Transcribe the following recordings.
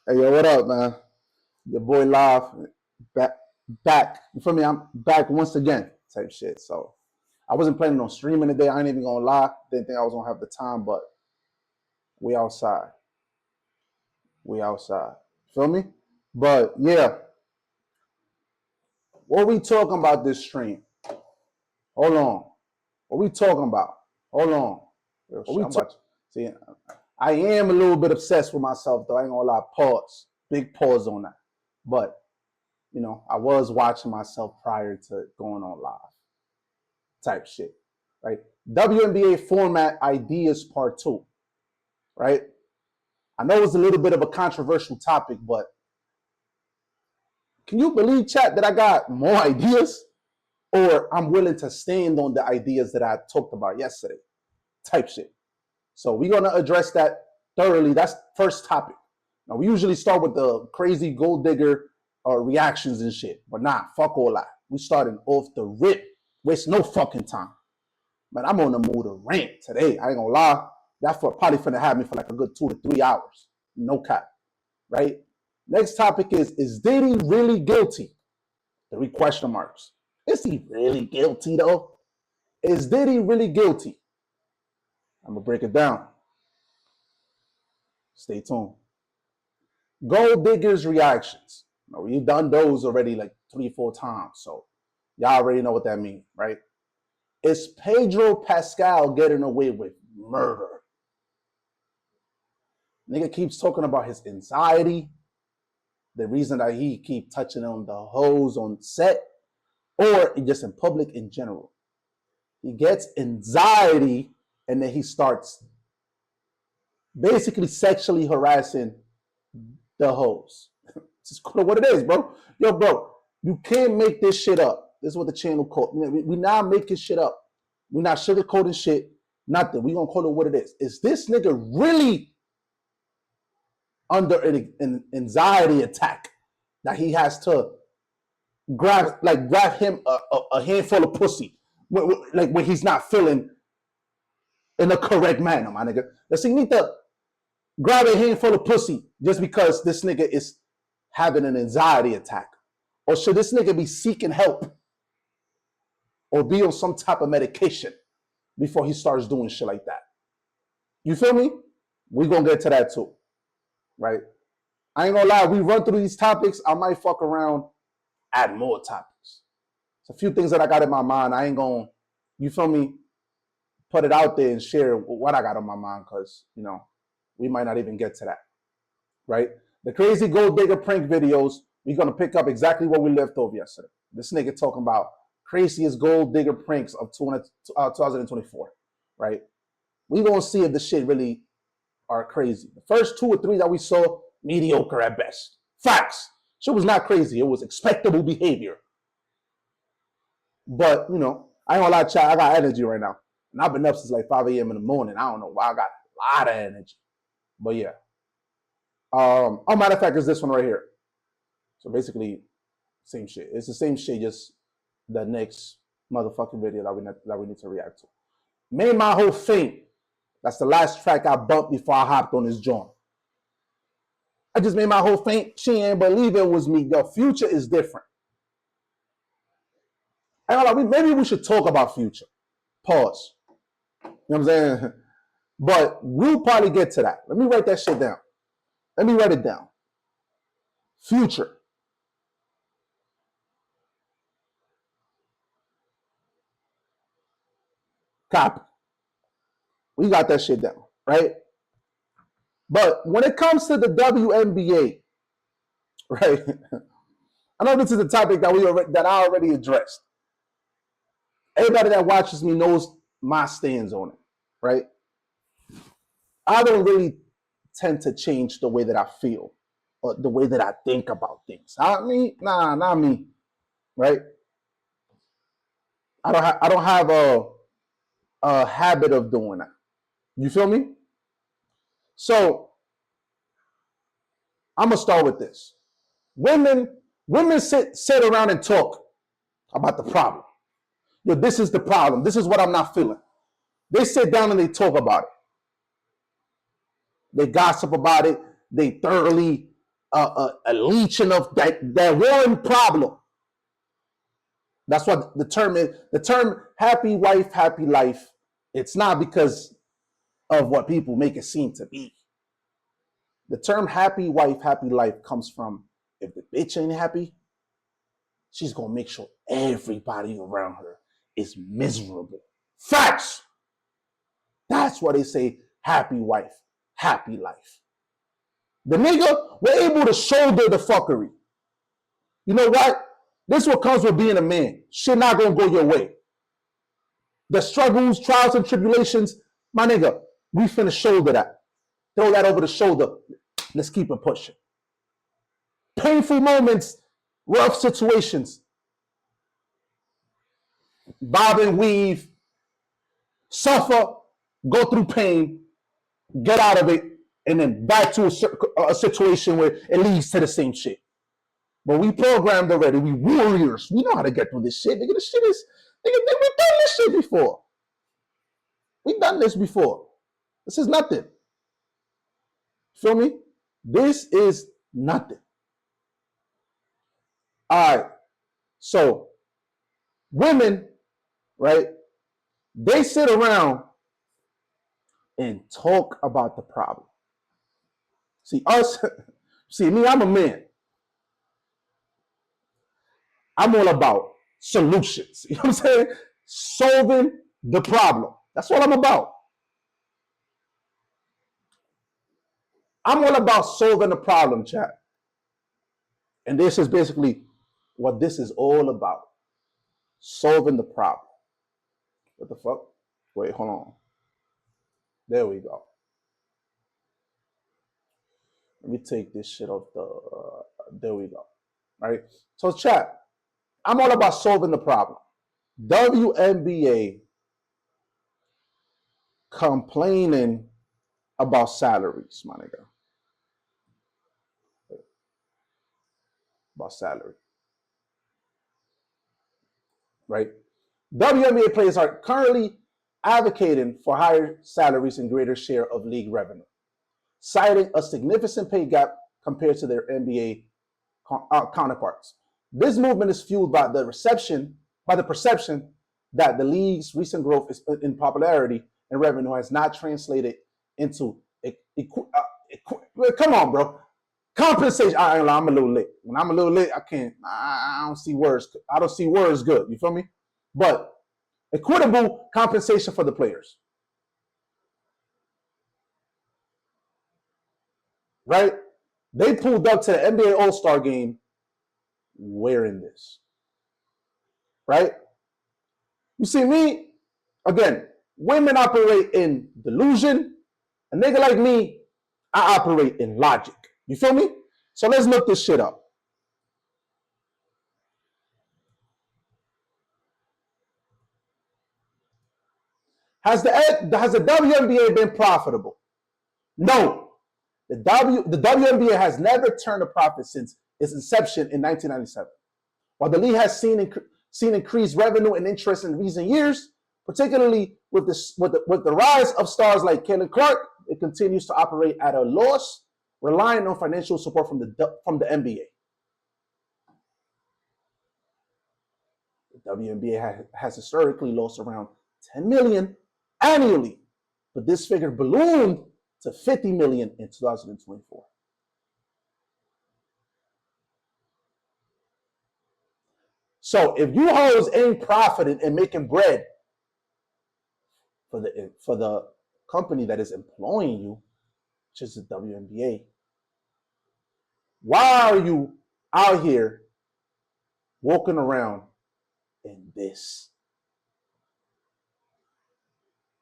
Hey, yo, what up, man? Your boy Live, back. You feel me? I'm back once again, type shit. So I wasn't planning on streaming today. I ain't even gonna lie. Didn't think I was gonna have the time, but we outside. We outside. Feel me? But yeah, what we talking about this stream? Hold on. What we talking about? Hold on. What we talking? See, I am a little bit obsessed with myself, though. I ain't gonna lie. Pause. Big pause on that. But you know, I was watching myself prior to going on live type shit, right? WNBA format ideas part 2, right? I know it's a little bit of a controversial topic, but can you believe, chat, that I got more ideas, or I'm willing to stand on the ideas that I talked about yesterday type shit? So we're going to address that thoroughly. That's first topic. Now, we usually start with the crazy gold digger reactions and shit, but nah, fuck all that. We starting off the rip. Waste no fucking time. Man, I'm on the mood to rant today. I ain't gonna lie. That's probably finna have me for like a good 2 to 3 hours. No cap, right? Next topic is Diddy really guilty? 3 question marks. Is he really guilty though? Is Diddy really guilty? I'm gonna break it down. Stay tuned. Gold diggers reactions. Now, we've done those already like 3-4 times, so y'all already know what that means, right? Is Pedro Pascal getting away with murder? Nigga keeps talking about his anxiety, the reason that he keep touching on the hoes on set, or just in public in general. He gets anxiety, and then he starts basically sexually harassing the hoes. It's what it is, bro. Yo, bro, you can't make this shit up. This is what the channel called. We not making shit up. We're not sugarcoating shit. Nothing. We gonna call it what it is. Is this nigga really under an anxiety attack that he has to grab him a handful of pussy, like when he's not feeling in a correct manner, my nigga? Does he need to grab a handful of pussy just because this nigga is having an anxiety attack? Or should this nigga be seeking help or be on some type of medication before he starts doing shit like that? You feel me? We gonna get to that too, right? I ain't gonna lie, we run through these topics, I might fuck around, add more topics. It's a few things that I got in my mind. I ain't gonna, you feel me, put it out there and share what I got on my mind, because, you know, we might not even get to that, right? The crazy gold digger prank videos, we're gonna pick up exactly where we left off yesterday. This nigga talking about craziest gold digger pranks of 2024, right? We gonna see if the shit really are crazy. The first 2 or 3 that we saw, mediocre at best. Facts. Shit was not crazy. It was expectable behavior. But, you know, I ain't gonna lie, chat, I got energy right now. And I've been up since like 5 a.m. in the morning. I don't know why I got a lot of energy. But yeah. Oh, matter of fact, it's this one right here. So basically, same shit. It's the same shit, just the next motherfucking video that we need to react to. Made my whole faint. That's the last track I bumped before I hopped on this joint. I just made my whole faint. She ain't believe it was me. Yo, Future is different. I don't know, maybe we should talk about Future. Pause. You know what I'm saying? But we'll probably get to that. Let me write that shit down. Let me write it down. Future. Copy. We got that shit down, right? But when it comes to the WNBA, right? I know this is a topic that I already addressed. Everybody that watches me knows my stance on it, right? I don't really tend to change the way that I feel or the way that I think about things. Not me, right? I don't have a habit of doing that. You feel me? So I'm gonna start with this. Women sit around and talk about the problem. Yo, this is the problem. This is what I'm not feeling. They sit down and they talk about it. They gossip about it. They thoroughly a leeching of that one problem. That's what the term is. The term happy wife, happy life, it's not because of what people make it seem to be. The term happy wife, happy life comes from if the bitch ain't happy, she's gonna make sure everybody around her is miserable. Facts. That's why they say happy wife, happy life. The nigga, we're able to shoulder the fuckery. You know what? This is what comes with being a man. Shit not gonna go your way. The struggles, trials, and tribulations, my nigga, we finna shoulder that. Throw that over the shoulder. Let's keep it pushing. Painful moments, rough situations. Bob and weave, suffer, go through pain, get out of it, and then back to a situation where it leads to the same shit. But we programmed already. We warriors. We know how to get through this shit. Nigga, this shit is, nigga, we've done this shit before. We've done this before. This is nothing. Feel me? This is nothing. All right. So, women, right? They sit around and talk about the problem. See, me, I'm a man. I'm all about solutions. You know what I'm saying? Solving the problem. That's what I'm about. I'm all about solving the problem, chat. And this is basically what this is all about. Solving the problem. What the fuck? Wait, hold on. There we go. Let me take this shit off the, there we go. All right. So chat, I'm all about solving the problem. WNBA complaining about salaries, my nigga. About salary. Right? WNBA players are currently advocating for higher salaries and greater share of league revenue, citing a significant pay gap compared to their NBA counterparts. This movement is fueled by the perception that the league's recent growth in popularity and revenue has not translated into come on, bro. Compensation. I'm a little late. When I'm a little late, I don't see words. I don't see words good. You feel me? But equitable compensation for the players. Right? They pulled up to the NBA All-Star game wearing this. Right? You see me? Again, women operate in delusion. A nigga like me, I operate in logic. You feel me? So let's look this shit up. Has the WNBA been profitable? No. The WNBA has never turned a profit since its inception in 1997. While the league has seen increased revenue and interest in recent years, particularly with the rise of stars like Caitlin Clark, it continues to operate at a loss, relying on financial support from the NBA. The WNBA has historically lost around $10 million annually, but this figure ballooned to $50 million in 2024. So if you hoes ain't profiting and making bread for the company that is employing you, which is the WNBA, why are you out here walking around in this?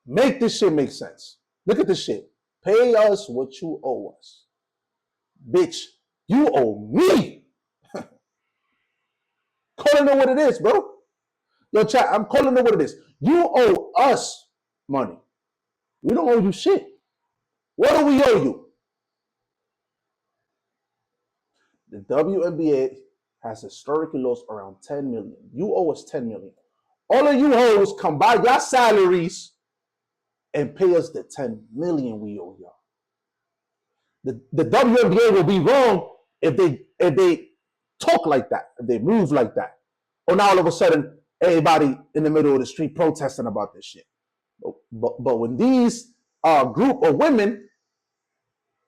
Make this shit make sense. Look at this shit. Pay us what you owe us. Bitch, you owe me. Calling it what it is, bro. Yo, chat, I'm calling it what it is. You owe us money. We don't owe you shit. What do we owe you? The WNBA has historically lost around $10 million. You owe us $10 million. All of you hoes come by your salaries and pay us the $10 million we owe y'all. The WNBA will be wrong if they talk like that, if they move like that, or now all of a sudden everybody in the middle of the street protesting about this shit. But when these group of women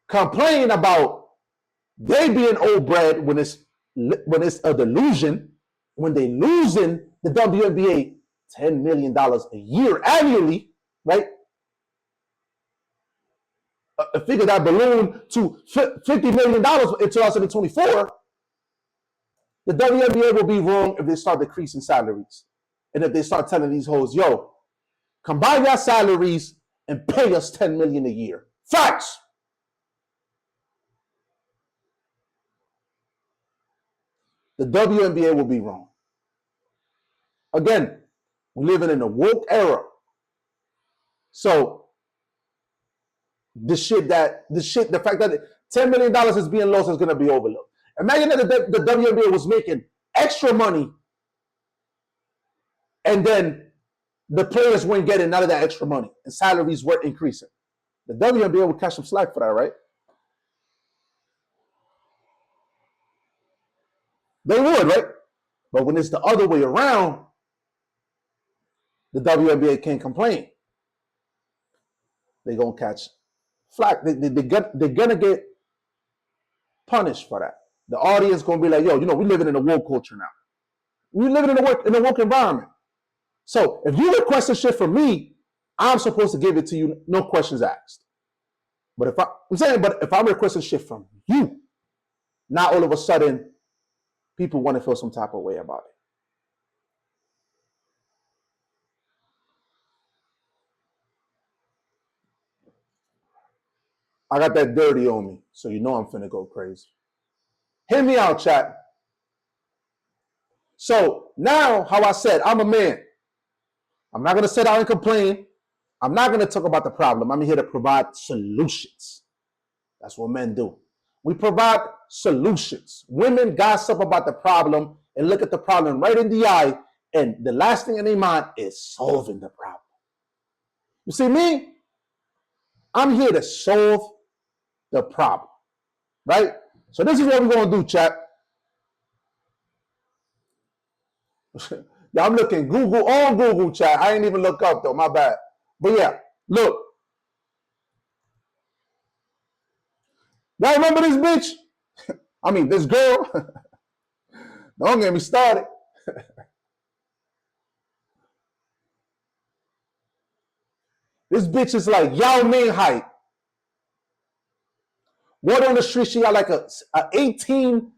complain about they being old bread when it's a delusion, when they losing the WNBA $10 million a year annually, right? Figure that balloon to $50 million in 2024. The WNBA will be wrong if they start decreasing salaries. And if they start telling these hoes, yo, combine your salaries and pay us $10 million a year. Facts. The WNBA will be wrong. Again, we're living in a woke era. So the fact that $10 million is being lost is going to be overlooked. Imagine that the WNBA was making extra money and then the players weren't getting none of that extra money and salaries weren't increasing. The WNBA would catch some slack for that, right? They would, right? But when it's the other way around, the WNBA can't complain. They're going to catch flack. They're going to get punished for that. The audience going to be like, yo, we're living in a woke culture now. We're living in a woke environment. So if you request a shit from me, I'm supposed to give it to you, no questions asked. But if I'm requesting shit from you, now all of a sudden, people want to feel some type of way about it. I got that dirty on me, so you know I'm finna go crazy. Hear me out, chat. So now, how I said, I'm a man. I'm not gonna sit out and complain. I'm not gonna talk about the problem. I'm here to provide solutions. That's what men do. We provide solutions. Women gossip about the problem and look at the problem right in the eye, and the last thing in their mind is solving the problem. You see me? I'm here to solve the problem, right? So this is what we're going to do, chat. Yeah, I'm looking on Google, chat. I ain't even look up, though. My bad. But yeah, look. Y'all remember this bitch? I mean, this girl. Don't get me started. This bitch is like Yao Ming height. Word on the street, she got like a 18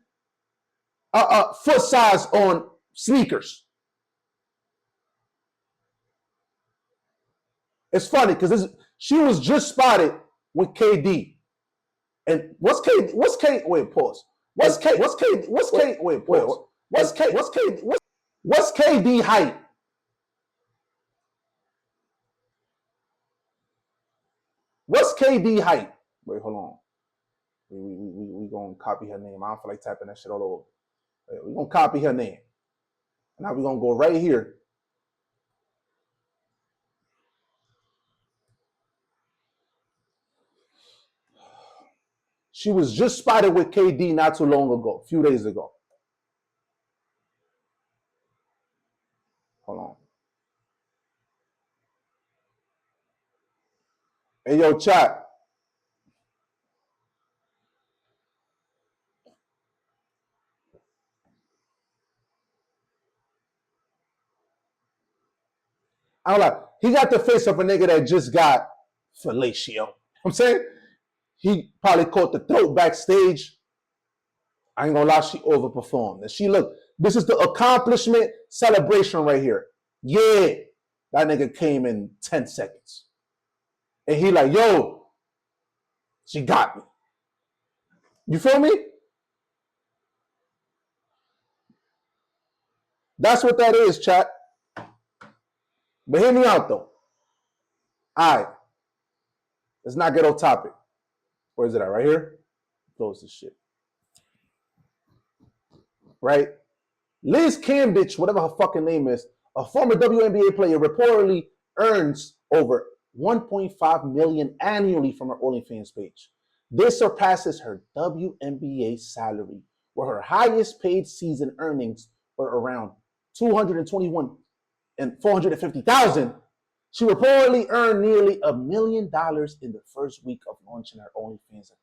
foot size on sneakers. It's funny because she was just spotted with KD. And what's KD? Wait, pause. What's KD height? What's KD height? Wait, hold on. We gonna copy her name. I don't feel like typing that shit all over. We're gonna copy her name. Now we're gonna go right here. She was just spotted with KD not too long ago, a few days ago. Hold on. Hey, yo, chat. I'm like, he got the face of a nigga that just got fellatio. You know what I'm saying? He probably caught the throat backstage. I ain't gonna lie, she overperformed. And she looked, this is the accomplishment celebration right here. Yeah, that nigga came in 10 seconds. And he like, yo, she got me. You feel me? That's what that is, chat. But hear me out, though. All right. Let's not get off topic. Where is it at? Right here? Close this shit. Right? Liz Cambridge, whatever her fucking name is, a former WNBA player, reportedly earns over $1.5 million annually from her OnlyFans page. This surpasses her WNBA salary, where her highest paid season earnings were around 221 and 450,000. She reportedly earned nearly $1 million in the first week of launching her OnlyFans account.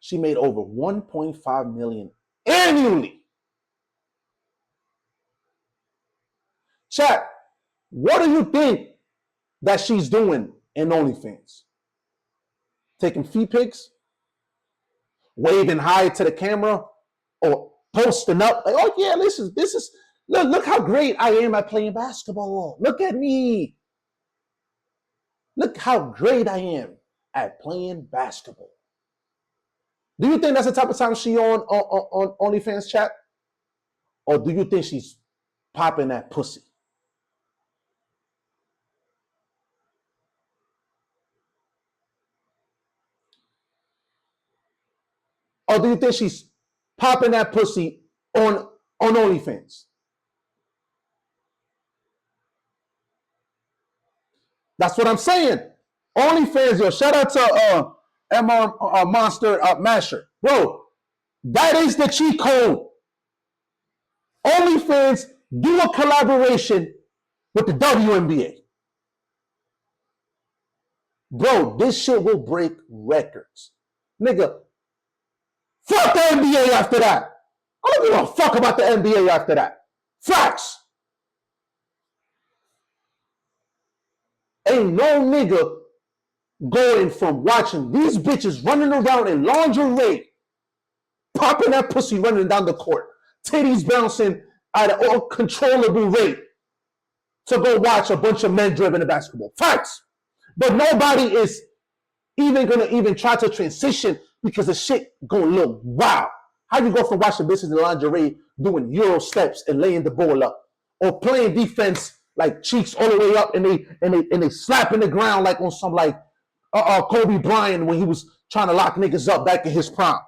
She made over 1.5 million annually. Chat, what do you think that she's doing in OnlyFans? Taking feet pics, waving hi to the camera, or posting up like, oh yeah, this is look how great I am at playing basketball. Look at me. Look how great I am at playing basketball. Do you think that's the type of time she on OnlyFans, chat? Or do you think she's popping that pussy? Or do you think she's popping that pussy on OnlyFans? That's what I'm saying. OnlyFans, yo, shout out to MR Monster Masher. Bro, that is the cheat code. OnlyFans do a collaboration with the WNBA. Bro, this shit will break records. Nigga, fuck the NBA after that. I don't give a fuck about the NBA after that. Facts. Ain't no nigga going from watching these bitches running around in lingerie, popping that pussy running down the court, titties bouncing at an uncontrollable rate, to go watch a bunch of men driven to basketball. Facts. But nobody is even gonna try to transition because the shit gonna look wow. How you go from watching bitches in lingerie doing Euro steps and laying the ball up, or playing defense like cheeks all the way up and they slapping the ground like on some like Kobe Bryant when he was trying to lock niggas up back in his prime,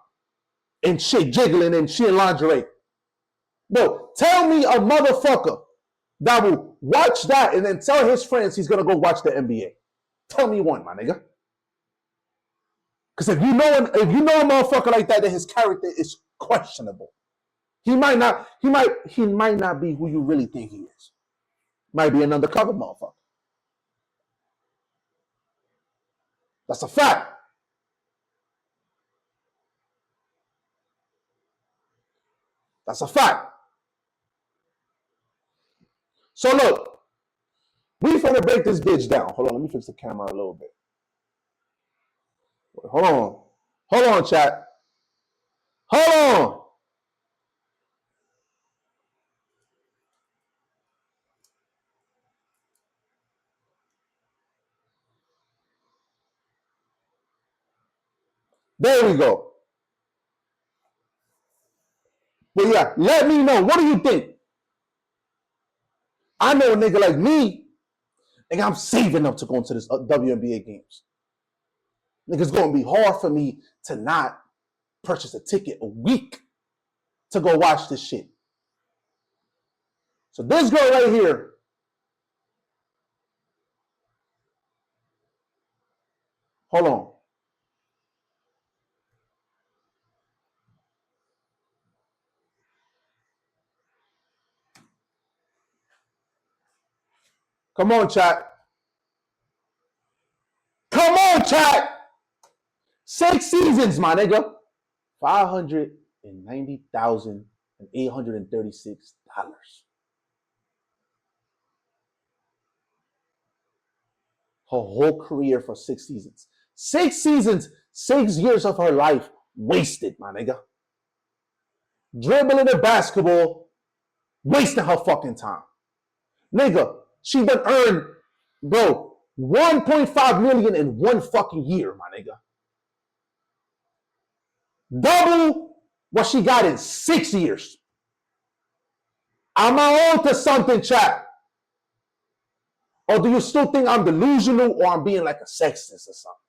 and shit jiggling and shit in lingerie. Bro, tell me a motherfucker that will watch that and then tell his friends he's gonna go watch the NBA. Tell me one, my nigga. Because if you know a motherfucker like that, then his character is questionable. He might not be who you really think he is. Might be an undercover motherfucker. That's a fact. That's a fact. So look, we finna break this bitch down. Hold on, let me fix the camera a little bit. Hold on, chat. Hold on. There we go. But yeah, let me know. What do you think? I know a nigga like me, nigga, I'm saving up to go into this WNBA games. Nigga, it's gonna be hard for me to not purchase a ticket a week to go watch this shit. So this girl right here, hold on. Come on, chat. Come on, chat. 6 seasons, my nigga. $590,836. Her whole career for 6 seasons. 6 seasons, 6 years of her life wasted, my nigga. Dribbling the basketball, wasting her fucking time. Nigga, she been earned, bro, 1.5 million in 1 fucking year, my nigga. Double what she got in 6 years. Am I on to something, chat? Or do you still think I'm delusional or I'm being like a sexist or something?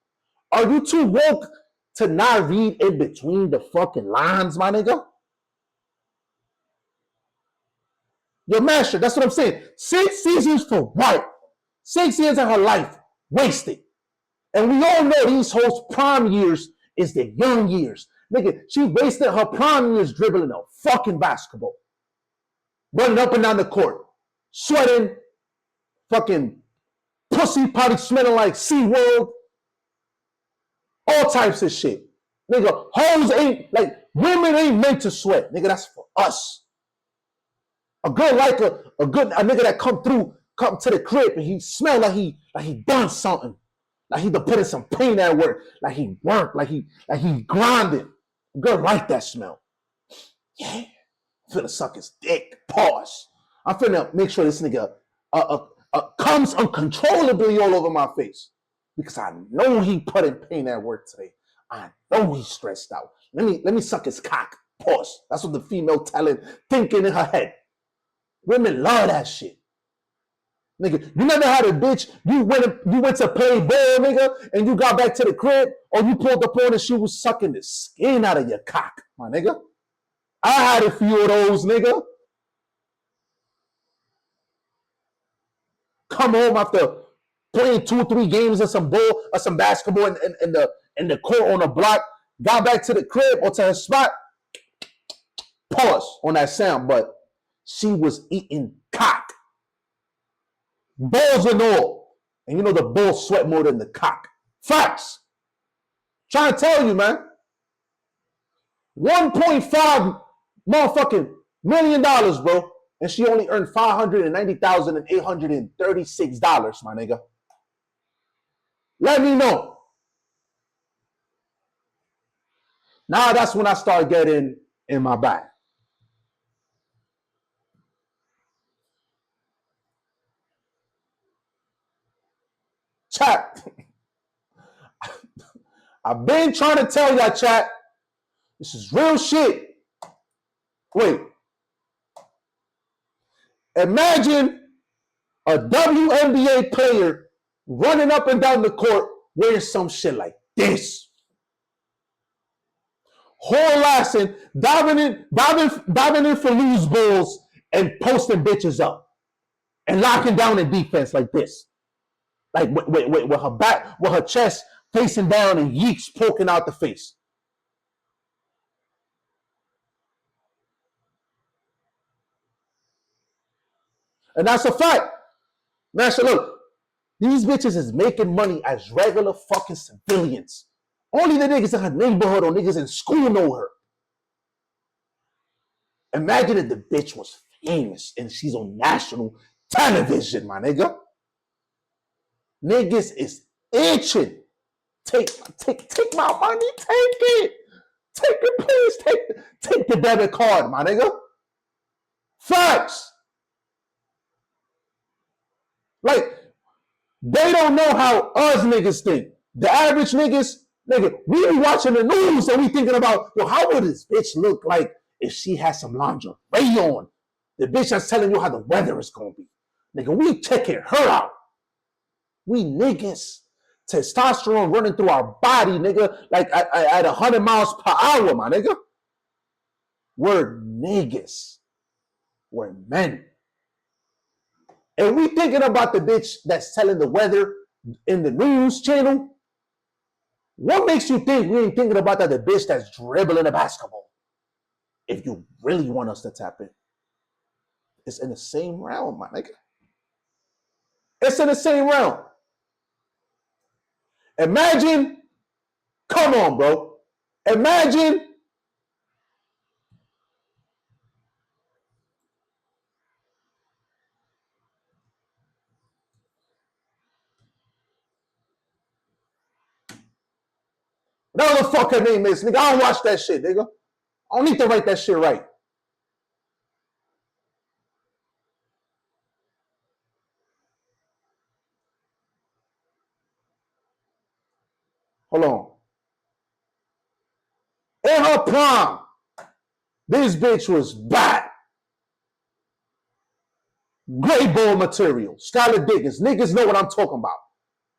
Are you too woke to not read in between the fucking lines, my nigga? Your master, that's what I'm saying. 6 seasons for what? 6 years of her life Wasted. And we all know these hoes' prime years is the young years. Nigga, she wasted her prime years dribbling a fucking basketball. Running up and down the court. Sweating. Fucking pussy probably smelling like SeaWorld. All types of shit. Nigga, hoes ain't, like, women ain't meant to sweat. Nigga, that's for us. A girl like a nigga that come to the crib and he smell like he done something. Like he done put in some pain at work. Like he worked. Like he grinded. A girl like that smell. Yeah. I'm finna suck his dick. Pause. I'm finna make sure this nigga comes uncontrollably all over my face. Because I know he put in pain at work today. I know he's stressed out. Let me suck his cock. Pause. That's what the female talent thinking in her head. Women love that shit. Nigga, you never had a bitch, you went to play ball, nigga, and you got back to the crib, or you pulled up on and she was sucking the skin out of your cock, my nigga. I had a few of those, nigga. Come home after playing 2-3 games of some ball or some basketball in the court on the block, got back to the crib or to her spot. Pause on that sound, but she was eating cock. Balls and all. And you know the balls sweat more than the cock. Facts. Trying to tell you, man. $1.5 motherfucking million, bro. And she only earned $590,836, my nigga. Let me know. Now that's when I start getting in my bag. Chat. I've been trying to tell y'all, chat. This is real shit. Wait. Imagine a WNBA player running up and down the court wearing some shit like this. Harassing, diving in for loose balls and posting bitches up. And locking down in defense like this. Like with her back, with her chest facing down and yeeks poking out the face. And that's a fact. Man, so look, these bitches is making money as regular fucking civilians. Only the niggas in her neighborhood or niggas in school know her. Imagine if the bitch was famous and she's on national television, my nigga. Niggas is itching. Take my money, take it. Take it, please. Take the debit card, my nigga. Facts. Like, they don't know how us niggas think. The average niggas, nigga, we be watching the news and we thinking about, yo, how would this bitch look like if she has some lingerie on? The bitch that's telling you how the weather is gonna be. Nigga, we checking her out. We niggas. Testosterone running through our body, nigga, like at 100 miles per hour, my nigga. We're niggas. We're men. And we thinking about the bitch that's telling the weather in the news channel. What makes you think we ain't thinking about that the bitch that's dribbling a basketball? If you really want us to tap in. It's in the same realm, my nigga. It's in the same realm. Imagine, come on, bro. Imagine whatever the fuck her name is, nigga. I don't watch that shit, nigga. I don't need to write that shit right. Hold on. In her prime, this bitch was bad. Great ball material. Skylar Diggins. Niggas know what I'm talking about.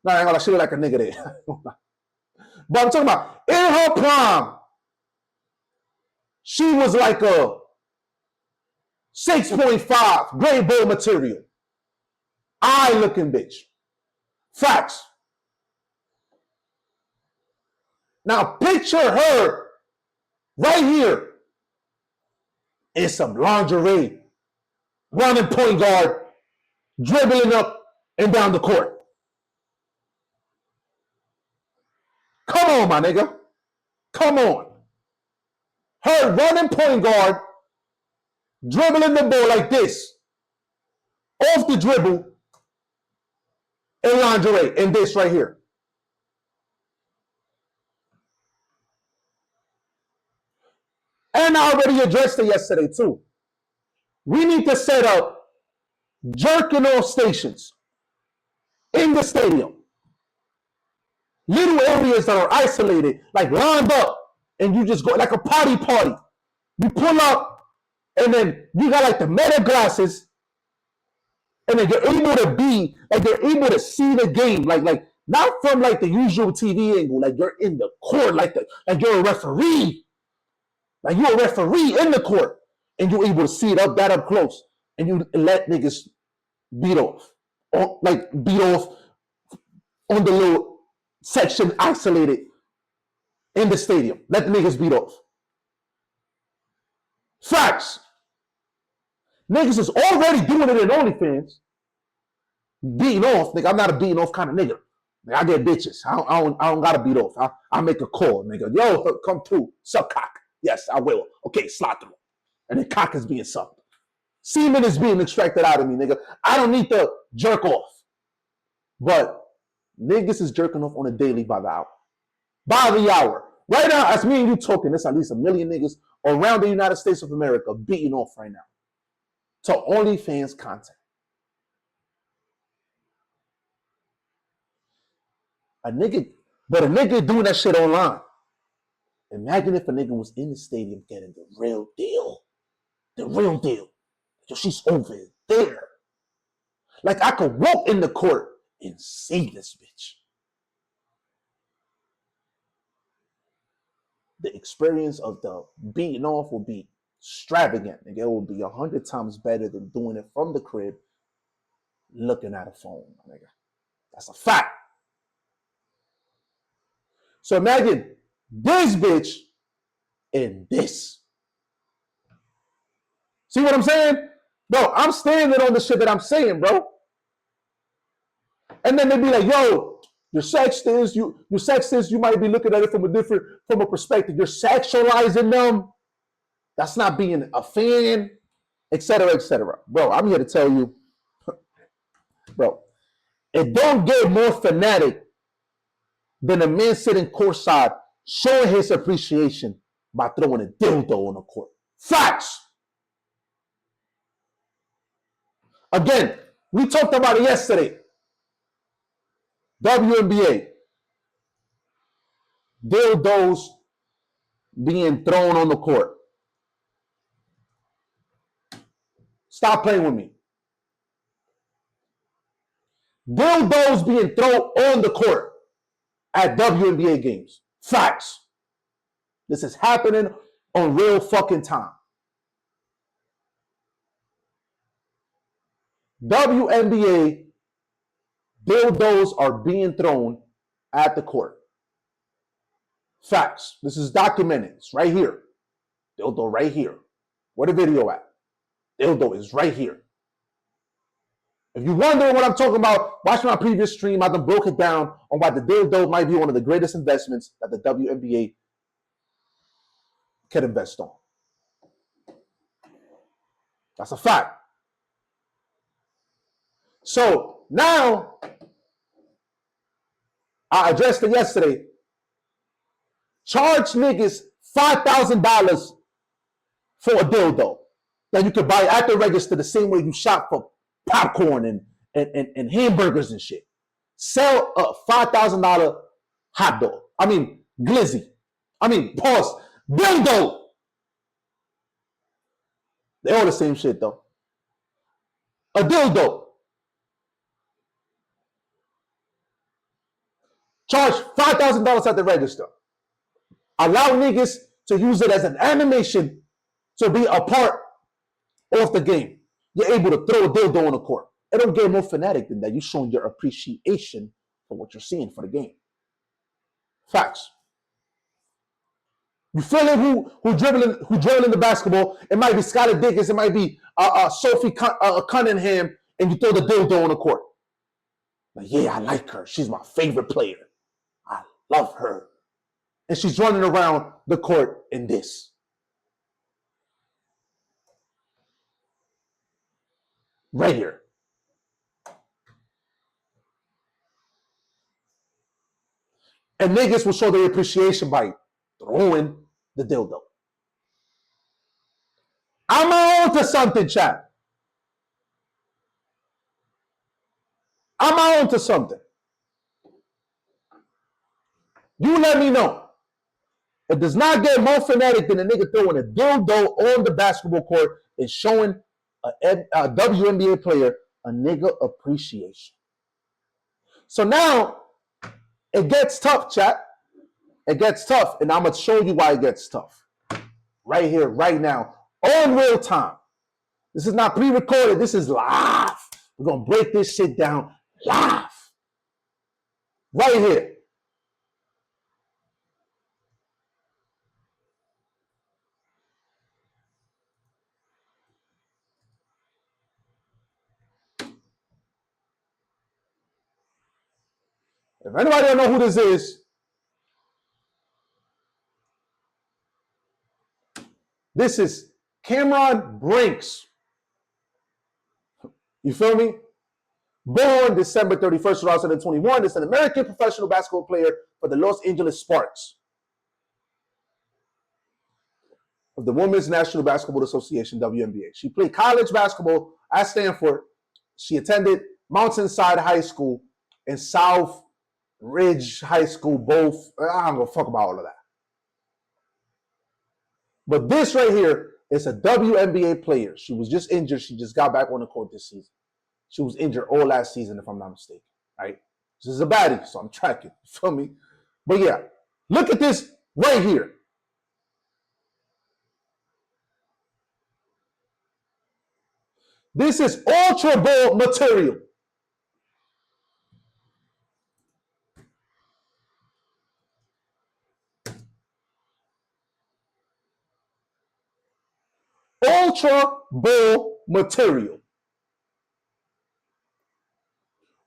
No, I ain't gonna shit like a nigga there. But I'm talking about in her prime, she was like a 6.5 great ball material. Eye looking bitch. Facts. Now picture her right here in some lingerie, running point guard, dribbling up and down the court. Come on, my nigga. Come on. Her running point guard, dribbling the ball like this, off the dribble, in lingerie, in this right here. And I already addressed it yesterday too. We need to set up jerking off stations in the stadium. Little areas that are isolated, like lined up, and you just go like a party. You pull up, and then you got like the meta glasses, and then you're able to be, like you're able to see the game, like not from like the usual TV angle, like you're in the court, like you're a referee, like you're a referee in the court, and you're able to see it that up close, and you let niggas beat off, or like beat off on the little section isolated in the stadium. Let the niggas beat off. Facts. Niggas is already doing it in OnlyFans. Beating off, nigga. I'm not a beating off kind of nigga. Nigga, I get bitches. I don't gotta beat off. I make a call, nigga. Yo, come through. Suck cock. Yes, I will. Okay, slot through. And then cock is being sucked. Semen is being extracted out of me, nigga. I don't need to jerk off. But niggas is jerking off on a daily by the hour. By the hour. Right now, as me and you talking, there's at least 1 million niggas around the United States of America beating off right now to OnlyFans content. A nigga doing that shit online. Imagine if a nigga was in the stadium getting the real deal. The real deal. So she's over there. Like I could walk in the court and see this bitch. The experience of the beating off will be extravagant. It will be 100 times better than doing it from the crib, looking at a phone. Nigga. That's a fact. So imagine this bitch and this. See what I'm saying? Bro, I'm standing on the shit that I'm saying, bro. And then they be like, yo, you're sexist, you're sexist, you might be looking at it from a perspective. You're sexualizing them. That's not being a fan, etc., etc. Bro, I'm here to tell you, bro, it don't get more fanatic than a man sitting courtside showing his appreciation by throwing a dildo on the court. Facts. Again, we talked about it yesterday. WNBA. Dildos being thrown on the court. Stop playing with me. Dildos being thrown on the court at WNBA games. Facts. This is happening on real fucking time. WNBA dildos are being thrown at the court. Facts. This is documented. It's right here. Dildo right here. Where the video at? Dildo is right here. If you're wondering what I'm talking about, watch my previous stream. I done broke it down on why the dildo might be one of the greatest investments that the WNBA can invest on. That's a fact. So now, I addressed it yesterday. Charge niggas $5,000 for a dildo that you could buy at the register the same way you shop for popcorn and hamburgers and shit. Sell a $5,000 hot dog. I mean, glizzy. I mean, pause. Dildo. They all the same shit though. A dildo. Charge $5,000 at the register. Allow niggas to use it as an animation to be a part of the game. You're able to throw a dildo on the court. It don't get more fanatic than that. You're showing your appreciation for what you're seeing for the game. Facts. You feeling who dribbling the basketball? It might be Skylar Diggins. It might be Sophie Cunningham, and you throw the dildo on the court. Like, yeah, I like her. She's my favorite player. I love her. And she's running around the court in this. Right here. And niggas will show their appreciation by throwing the dildo. I'm on to something, chat. I'm on to something. You let me know. It does not get more fanatic than a nigga throwing a dildo on the basketball court and showing a WNBA player a nigga appreciation. So now it gets tough, chat. It gets tough, and I'm gonna show you why it gets tough. Right here, right now, on real time. This is not pre-recorded. This is live. We're gonna break this shit down live. Right here. If anybody don't know who this is, this is Cameron Brinks. You feel me? Born December 31st, 2021. Is an American professional basketball player for the Los Angeles Sparks of the Women's National Basketball Association, WNBA. She played college basketball at Stanford. She attended Mountainside High School and South Ridge High School, both. I don't give a fuck about all of that. But this right here is a WNBA player. She was just injured. She just got back on the court this season. She was injured all last season, if I'm not mistaken. Right? This is a baddie, so I'm tracking. You feel me? But yeah, look at this right here. This is Ultra Bowl material. Ultra Bowl material.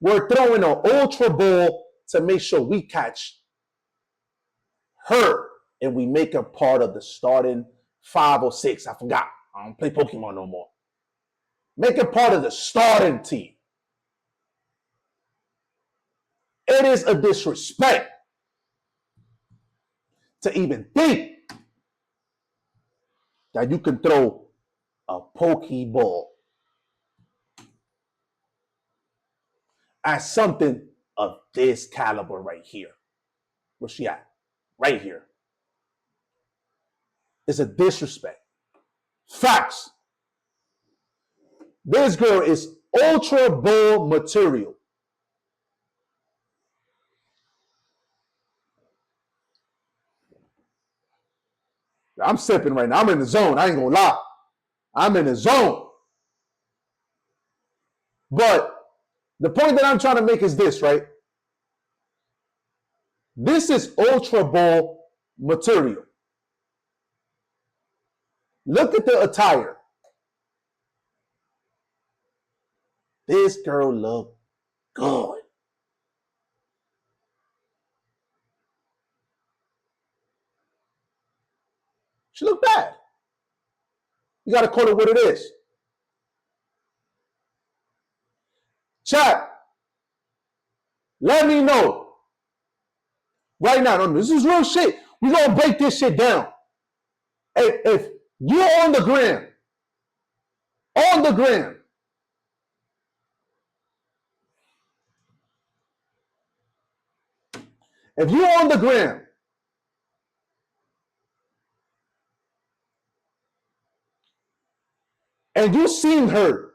We're throwing an Ultra Bowl to make sure we catch her and we make her part of the starting 5 or 6. I forgot. I don't play Pokemon no more. Make her part of the starting team. It is a disrespect to even think that you can throw a Pokeball at something of this caliber right here. Where's she at? Right here. It's a disrespect. Facts. This girl is Ultra Bowl material. I'm sipping right now. I'm in the zone. I ain't gonna lie. I'm in the zone. But the point that I'm trying to make is this, right? This is Ultra Bowl material. Look at the attire. This girl look good. She look bad. You got to call it what it is. Chat, let me know right now. No, this is real shit. We're going to break this shit down. If you're on the gram, if you're on the gram, and you seen her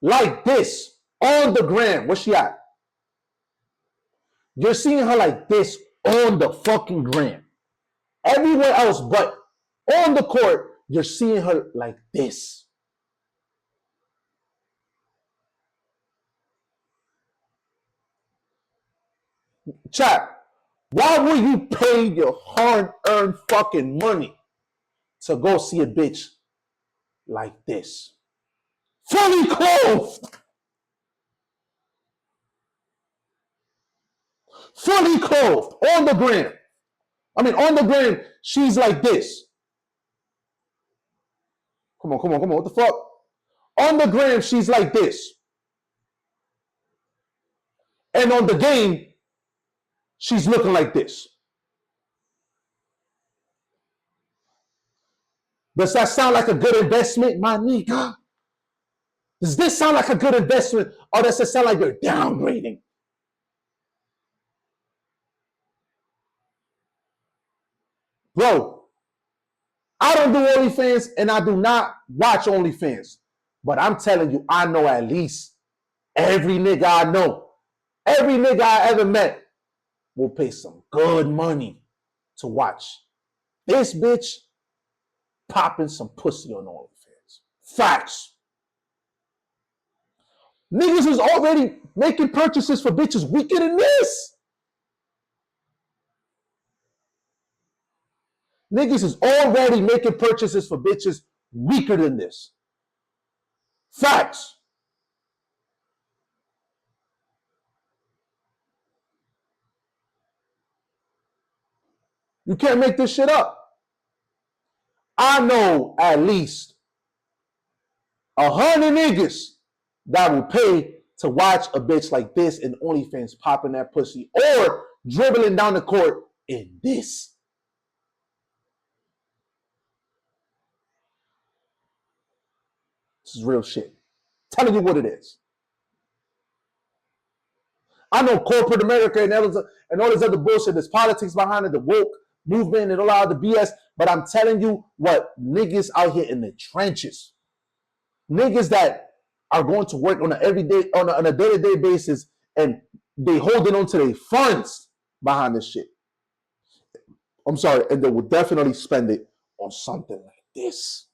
like this on the gram, where's she at? You're seeing her like this on the fucking gram. Everywhere else but on the court, you're seeing her like this. Chat, Why would you pay your hard-earned fucking money to go see a bitch like this? Fully clothed. Fully clothed. On the gram. On the gram, she's like this. Come on. What the fuck? On the gram, she's like this. And on the game, she's looking like this. Does that sound like a good investment, my nigga? Does this sound like a good investment, or does it sound like you're downgrading? Bro, I don't do OnlyFans and I do not watch OnlyFans. But I'm telling you, I know at least every nigga I know, every nigga I ever met will pay some good money to watch this bitch popping some pussy on OnlyFans. Facts. Niggas is already making purchases for bitches weaker than this. Niggas is already making purchases for bitches weaker than this. Facts. You can't make this shit up. I know at least 100 niggas that will pay to watch a bitch like this in OnlyFans popping that pussy or dribbling down the court in this. This is real shit. Telling you what it is. I know corporate America and all this other bullshit. There's politics behind it, the woke movement and all out of the BS. But I'm telling you what niggas out here in the trenches, niggas that are going to work on a everyday, on a day-to-day basis, and they holding on to their funds behind this shit. I'm sorry, and they will definitely spend it on something like this.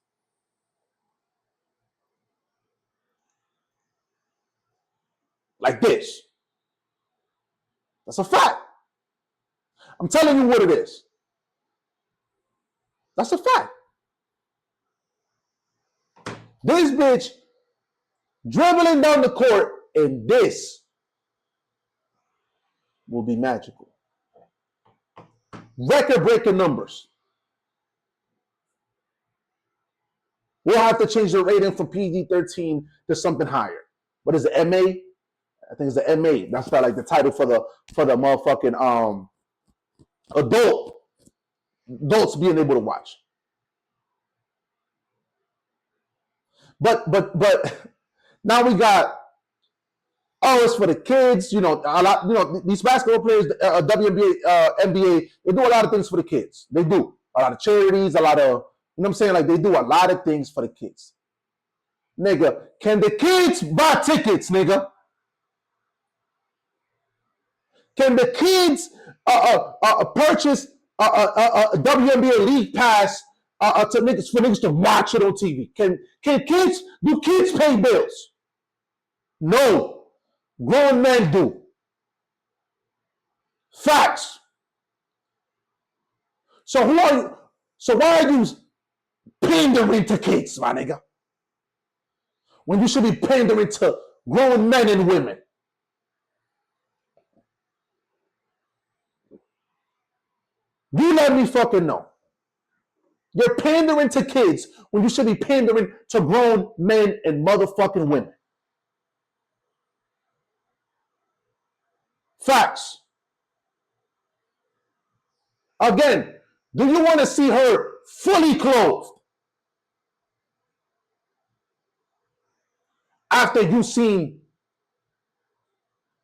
Like this. That's a fact. I'm telling you what it is. That's a fact. This bitch dribbling down the court, and this will be magical. Record-breaking numbers. We'll have to change the rating from PG-13 to something higher. What is it, MA? I think it's the MA. That's about like the title for the motherfucking adults being able to watch. But now we got, it's for the kids. A lot. These basketball players, WNBA, NBA, they do a lot of things for the kids. They do a lot of charities, a lot of, you know what I'm saying? Like they do a lot of things for the kids. Nigga, can the kids buy tickets, nigga? Can the kids purchase a WNBA league pass for niggas to watch it on TV? Do kids pay bills? No. Grown men do. Facts. So why are you pandering to kids, my nigga? When you should be pandering to grown men and women. You let me fucking know. You're pandering to kids when you should be pandering to grown men and motherfucking women. Facts. Again, do you want to see her fully clothed after you've seen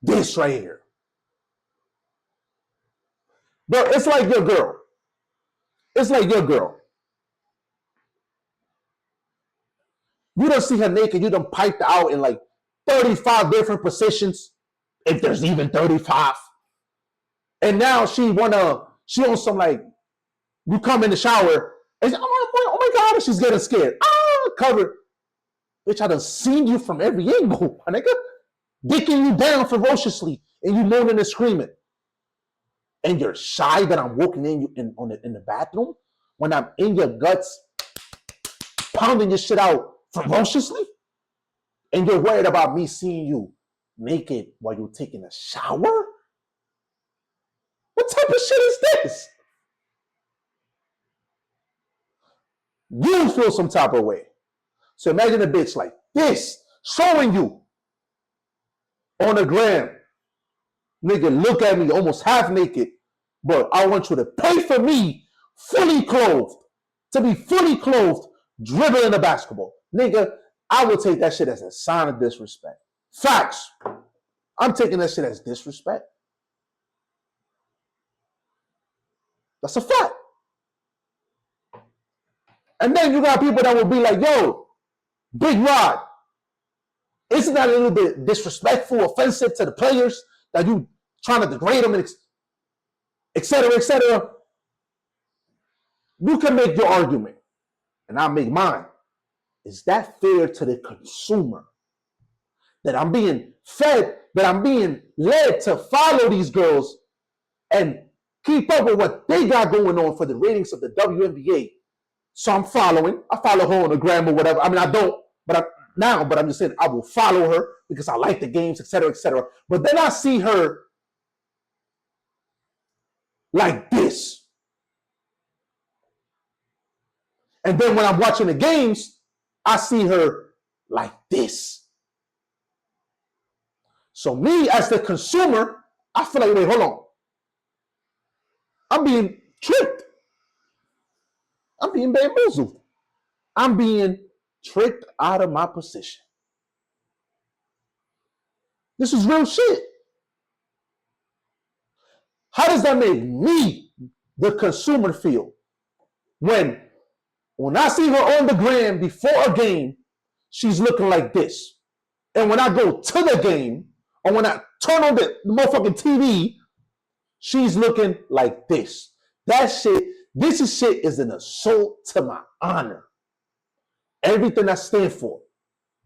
this right here? Bro, it's like your girl. It's like your girl. You don't see her naked. You done piped out in like 35 different positions, if there's even 35. And now she on some like, you come in the shower and oh my God, and she's getting scared. Covered. Bitch, I done seen you from every angle, my nigga. Dicking you down ferociously and you moaning and screaming. and you're shy that I'm walking in the bathroom when I'm in your guts, pounding your shit out ferociously, and you're worried about me seeing you naked while you're taking a shower? What type of shit is this? You feel some type of way. So imagine a bitch like this showing you on the gram. Nigga, look at me almost half naked, but I want you to pay for me fully clothed, to be fully clothed, dribbling a basketball. Nigga, I will take that shit as a sign of disrespect. Facts. I'm taking that shit as disrespect. That's a fact. And then you got people that will be like, yo, Big Rod, isn't that a little bit disrespectful, offensive to the players that you trying to degrade them, and et cetera, et cetera? You can make your argument, and I'll make mine. Is that fair to the consumer? That I'm being fed, that I'm being led to follow these girls and keep up with what they got going on for the ratings of the WNBA. So I'm following. I follow her on the gram or whatever. I mean, I don't, but I'm just saying I will follow her because I like the games, et cetera, et cetera. But then I see her like this. And then when I'm watching the games, I see her like this. So me as the consumer, I feel like, wait, hold on. I'm being tricked. I'm being bamboozled. I'm being tricked out of my position. This is real shit. How does that make me, the consumer, feel when I see her on the gram before a game, she's looking like this. And when I go to the game, or when I turn on the motherfucking TV, she's looking like this. That shit, this shit is an assault to my honor. Everything I stand for.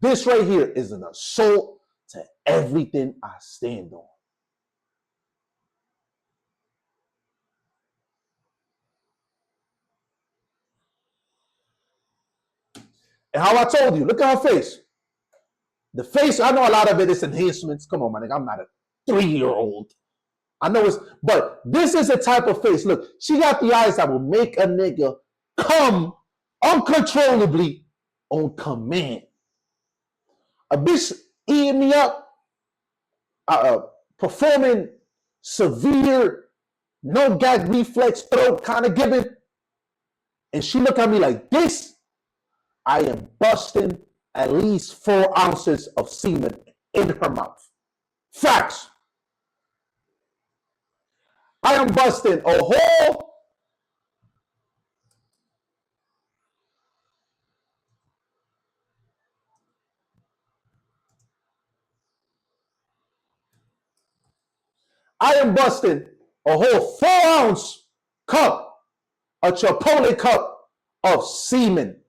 This right here is an assault to everything I stand on. And how I told you, look at her face. The face, I know a lot of it is enhancements. Come on, my nigga, I'm not a 3-year-old. I know it's, but this is a type of face. Look, she got the eyes that will make a nigga come uncontrollably on command. A bitch eating me up, performing severe, no gag reflex, throat kind of giving, and she look at me like this, I am busting at least 4 ounces of semen in her mouth. Facts. I am busting a whole I am busting a whole 4-ounce cup, a Chipotle cup of semen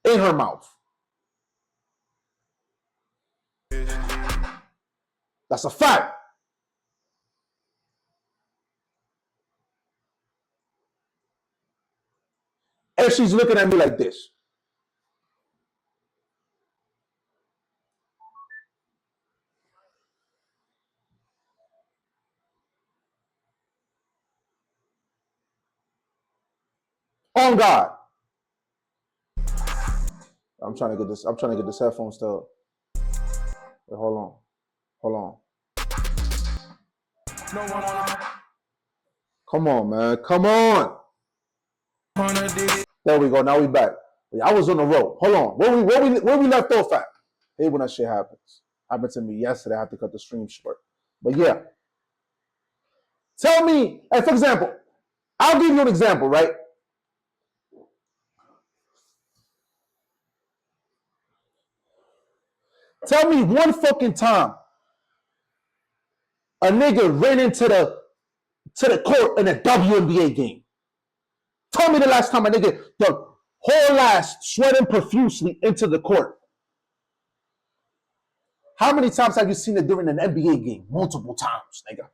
in her mouth. That's a fact. And she's looking at me like this. On God. I'm trying to get this headphone still. Wait, hold on. Come on, man. Come on. There we go. Now we back. I was on the road. Hold on. Where we left off at? Hey, when that shit happens. Happened to me yesterday. I had to cut the stream short. But yeah. Tell me, for example, I'll give you an example, right? Tell me one fucking time a nigga ran into the court in a WNBA game. Tell me the last time a nigga, the whole ass sweating profusely into the court. How many times have you seen it during an NBA game? Multiple times, nigga.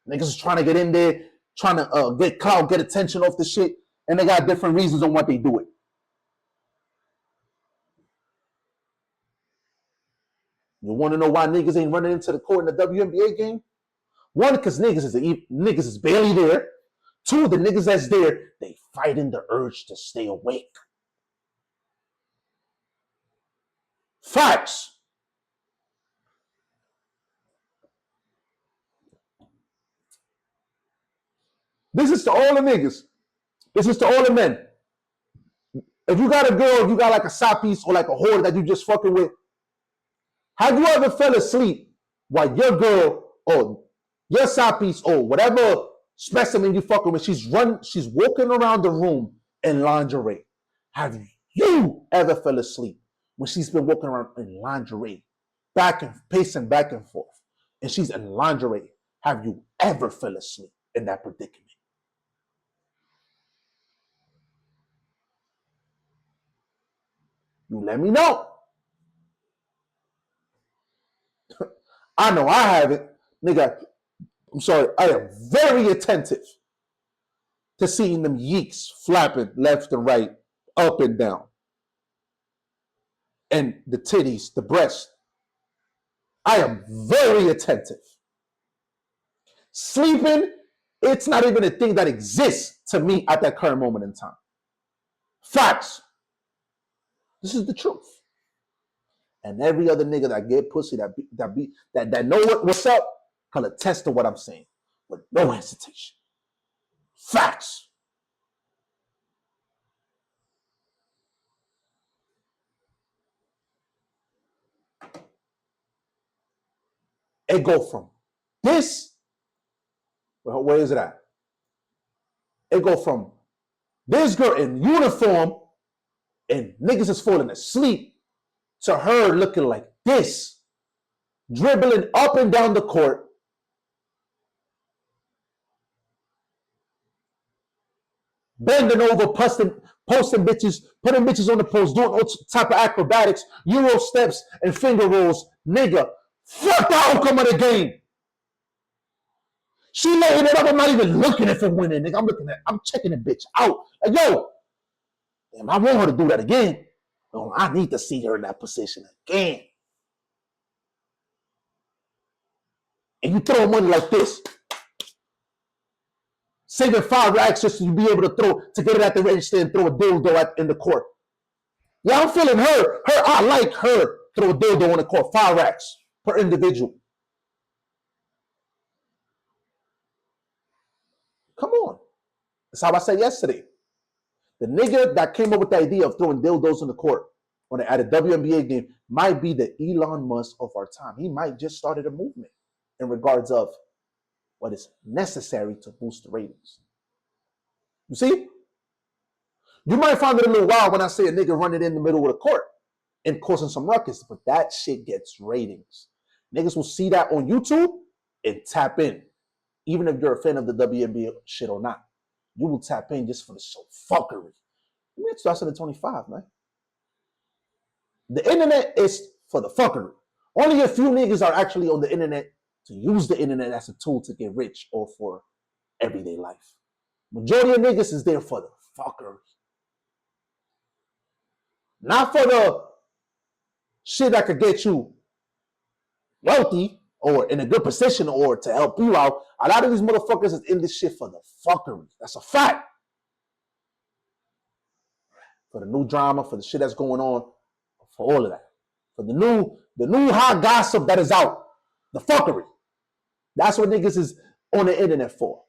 Niggas is trying to get in there, trying to get clout, get attention off the shit, and they got different reasons on what they do it. You want to know why niggas ain't running into the court in the WNBA game? One, because niggas is barely there. Two, the niggas that's there, they fighting the urge to stay awake. Facts. This is to all the niggas. This is to all the men. If you got a girl, if you got like a side piece or like a whore that you just fucking with, have you ever fell asleep while your girl or your side piece or whatever specimen you fucking with, she's walking around the room in lingerie? Have you ever fell asleep when she's been walking around in lingerie, pacing back and forth, and she's in lingerie? Have you ever fell asleep in that predicament? You let me know. I know I haven't. Nigga, I'm sorry. I am very attentive to seeing them yeeks flapping left and right, up and down. And the titties, the breast. I am very attentive. Sleeping, it's not even a thing that exists to me at that current moment in time. Facts. This is the truth. And every other nigga that get pussy that know what's up can attest to what I'm saying with no hesitation. Facts. It go from this, where is it at? It go from this girl in uniform and niggas is falling asleep to her looking like this, dribbling up and down the court, bending over, posting bitches, putting bitches on the post, doing all type of acrobatics, Euro steps, and finger rolls. Nigga, fuck the outcome of the game. She laying it up. I'm not even looking at her winning, nigga. I'm checking the bitch out. Like, yo, damn, I want her to do that again. Oh, I need to see her in that position again. And you throw money like this, saving 5 racks just to be able to get it at the register and throw a dildo in the court. Yeah, I'm feeling her. I like her. Throw a dildo on the court. 5 racks per individual. Come on. That's how I said yesterday. The nigga that came up with the idea of throwing dildos in the court at a WNBA game might be the Elon Musk of our time. He might just started a movement in regards of what is necessary to boost the ratings. You see? You might find it a little wild when I say a nigga running in the middle of the court and causing some ruckus, but that shit gets ratings. Niggas will see that on YouTube and tap in. Even if you're a fan of the WNBA shit or not, you will tap in just for the show fuckery. We're in 2025, man. The internet is for the fuckery. Only a few niggas are actually on the internet to use the internet as a tool to get rich or for everyday life. Majority of niggas is there for the fuckery. Not for the shit that could get you wealthy or in a good position or to help you out. A lot of these motherfuckers is in this shit for the fuckery. That's a fact. For the new drama, for the shit that's going on, for all of that. For the new hot gossip that is out. The fuckery. That's what niggas is on the internet for.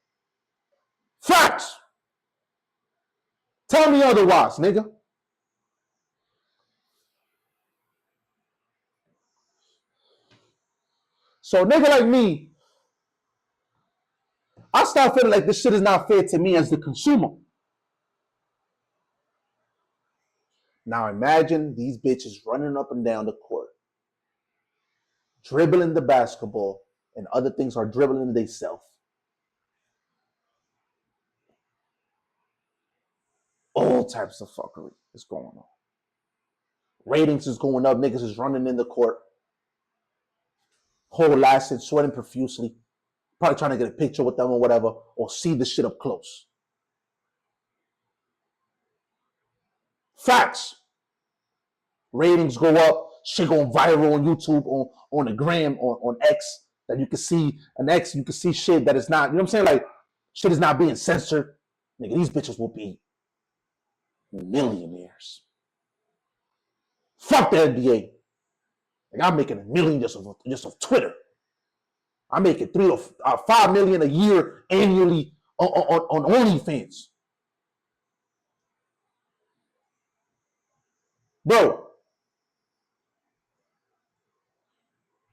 Facts. Tell me otherwise, nigga. So a nigga like me, I start feeling like this shit is not fair to me as the consumer. Now imagine these bitches running up and down the court, dribbling the basketball, and other things are dribbling themselves. All types of fuckery is going on. Ratings is going up. Niggas is running in the court, whole lasted, sweating profusely. Probably trying to get a picture with them or whatever, or see the shit up close. Facts. Ratings go up. Shit going viral on YouTube, on the gram, on X. That you can see an X, you can see shit that is not, you know what I'm saying? Like, shit is not being censored. Nigga, these bitches will be millionaires. Fuck the NBA. Like, I'm making $1 million just of Twitter. I'm making 3 or 5 million a year annually on OnlyFans. Bro,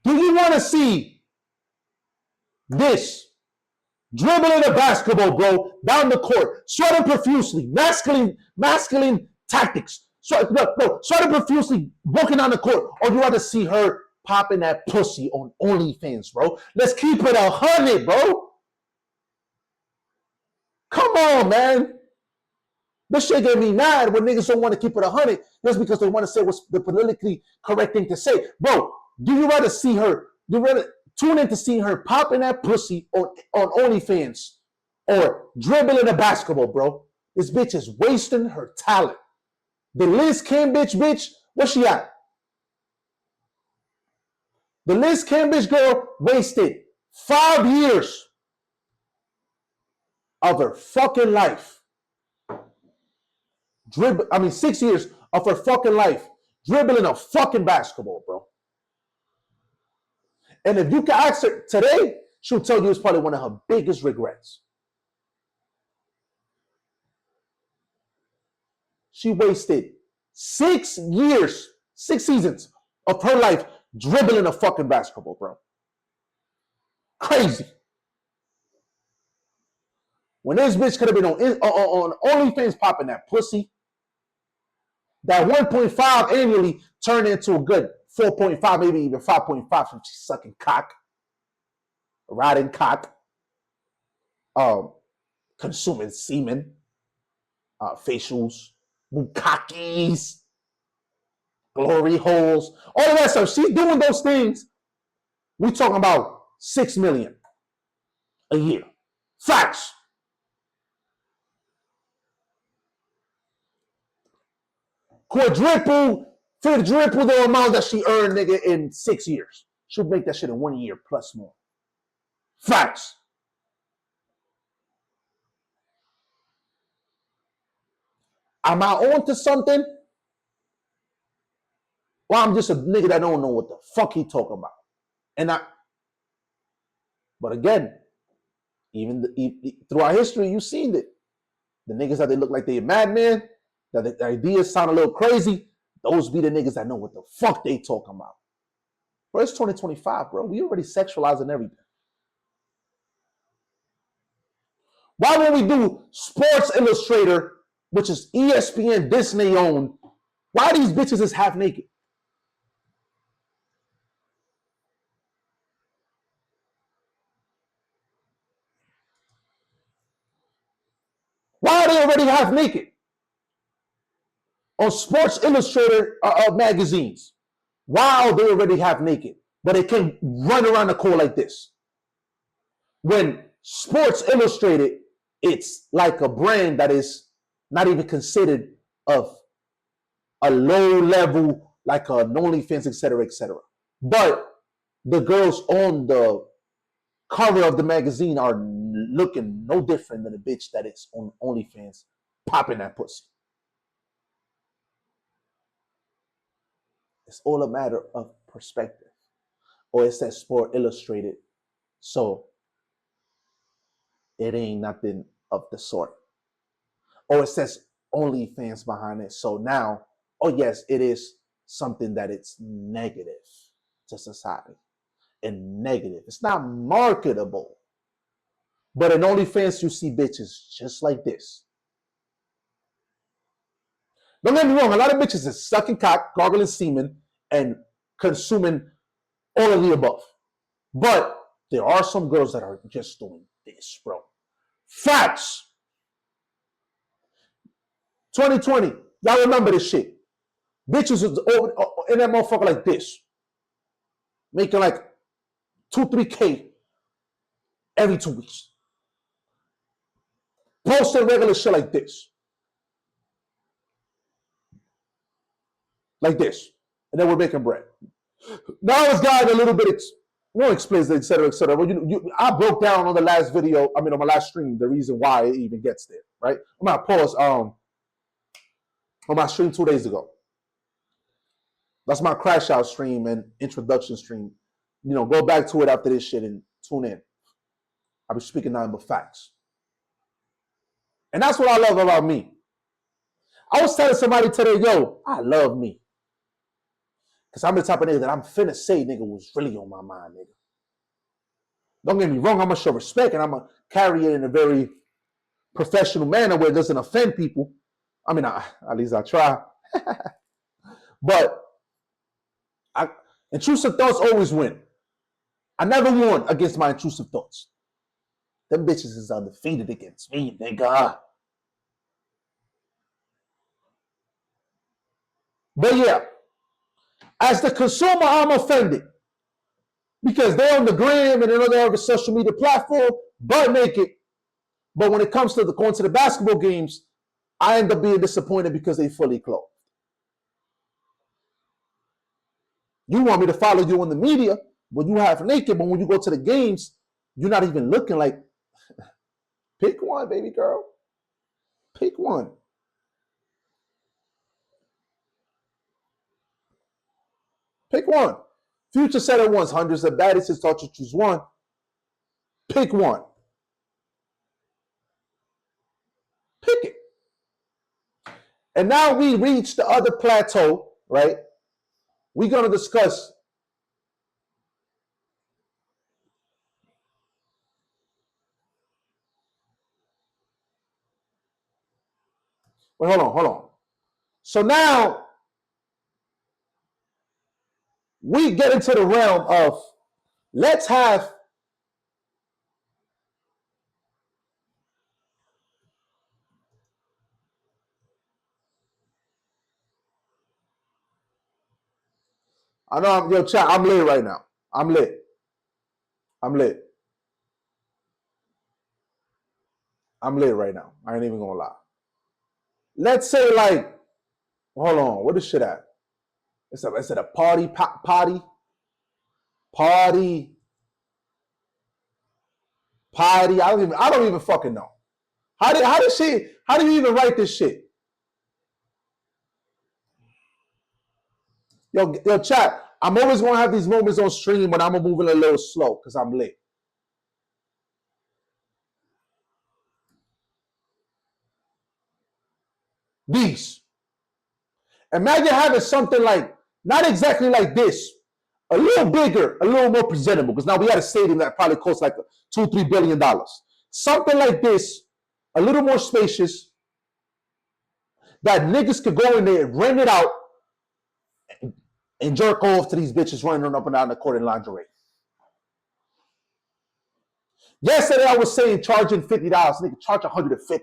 do you want to see this dribbling a basketball, bro, down the court, sweating profusely, masculine tactics, sweating profusely, walking down the court, or you want to see her popping that pussy on OnlyFans, bro? Let's keep it 100, bro. Come on, man. This shit get me mad when niggas don't want to keep it 100 just because they want to say what's the politically correct thing to say. Bro, do you rather see her, do you rather tune in to see her popping that pussy on OnlyFans or dribbling a basketball, bro? This bitch is wasting her talent. The Liz Cambridge bitch, where's she at? The Liz Cambridge girl wasted 5 years of her fucking life. 6 years of her fucking life dribbling a fucking basketball, bro. And if you can ask her today, she'll tell you it's probably one of her biggest regrets. She wasted 6 years, 6 seasons of her life dribbling a fucking basketball, bro. Crazy. When this bitch could have been on OnlyFans popping that pussy, that 1.5 annually turned into a good 4.5, maybe even 5.5 from she's sucking cock, riding cock, consuming semen, facials, bukakis, glory holes, all of that stuff. She's doing those things. We talking about 6 million a year. Facts. Quadruple the amount that she earned, nigga, in 6 years. She'll make that shit in 1 year plus more. Facts. Am I on to something? Well, I'm just a nigga that don't know what the fuck he talking about. But again, even throughout history, you've seen it. The niggas that they look like they a madman, that the ideas sound a little crazy, those be the niggas that know what the fuck they talking about. Bro, it's 2025, bro. We already sexualizing everything. Why when we do Sports Illustrator, which is ESPN Disney owned, why these bitches is half naked? Why are they already half naked? On Sports Illustrator magazines. Why are they already half naked? But they can run around the court like this. When Sports Illustrated, it's like a brand that is not even considered of a low level, like a OnlyFans, etc., etc. But the girls on the cover of the magazine are looking no different than a bitch that is on OnlyFans popping that pussy. It's all a matter of perspective. Or it says Sport Illustrated, so it ain't nothing of the sort. Or it says OnlyFans behind it, so now, oh yes, it is something that it's negative to society. And negative. It's not marketable. But in OnlyFans, you see bitches just like this. Don't get me wrong, a lot of bitches is sucking cock, gargling semen, and consuming all of the above. But there are some girls that are just doing this, bro. Facts. 2020, y'all remember this shit. Bitches was over in that motherfucker like this. Making like 2-3K every 2 weeks. Posting regular shit like this. Like this. And then we're making bread. Now it's got a little bit more explicit, etc., etc. But I broke down on the last video, on my last stream, the reason why it even gets there, right? I'm gonna pause on my stream 2 days ago. That's my crash out stream and introduction stream. Go back to it after this shit and tune in. I'll be speaking nothing but facts. And that's what I love about me. I was telling somebody today, yo, I love me. Because I'm the type of nigga that I'm finna say nigga was really on my mind, nigga. Don't get me wrong, I'm gonna show respect and I'm gonna carry it in a very professional manner where it doesn't offend people. At least I try. But intrusive thoughts always win. I never won against my intrusive thoughts. Them bitches is undefeated against me, nigga. But yeah, as the consumer, I'm offended. Because they're on the gram and another social media platform, butt naked. But when it comes to going to the basketball games, I end up being disappointed because they fully clothed. You want me to follow you in the media when you half naked, but when you go to the games, you're not even looking like. Pick one, baby girl. Pick one. Pick one. Future said it once, hundreds of baddies has taught you to choose one. Pick one. Pick it. And now we reach the other plateau, right? We're going to discuss wait, hold on. So now we get into the realm of let's have I know chat, I'm lit right now. I'm lit. I'm lit right now. I ain't even gonna lie. Let's say like, hold on, what is shit at? It's a party. I don't even fucking know. How do you even write this shit? Yo, chat, I'm always gonna have these moments on stream when I'm moving a little slow because I'm lit. These. Imagine having something like, not exactly like this, a little bigger, a little more presentable, because now we had a stadium that probably costs like $2-3 billion. Something like this, a little more spacious, that niggas could go in there and rent it out and jerk off to these bitches running up and down the court in lingerie. Yesterday I was saying charging $50, nigga, charge $150.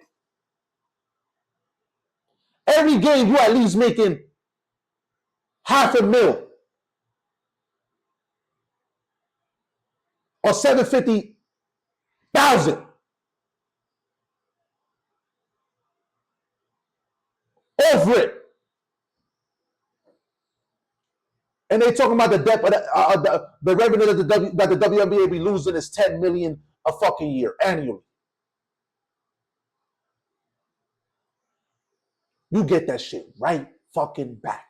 Every game you at least making $500,000 or $750,000 over it. And they talking about the debt, the revenue that the WNBA be losing is $10 million a fucking year annually. You get that shit right fucking back.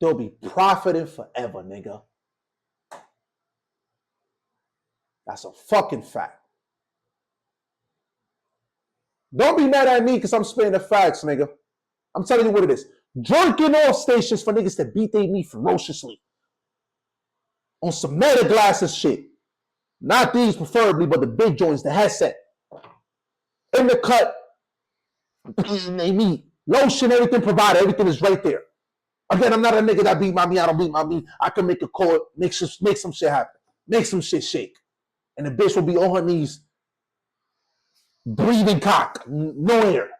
They'll be profiting forever, nigga. That's a fucking fact. Don't be mad at me because I'm spitting the facts, nigga. I'm telling you what it is. Jerking off stations for niggas that beat they meat ferociously. On some meta glasses shit. Not these preferably, but the big joints, the headset. In the cut. They meat. Lotion, everything provided. Everything is right there. Again, I'm not a nigga that beat my meat. I don't beat my meat. I can make a call, make some shit happen. Make some shit shake. And the bitch will be on her knees, breathing cock, no air.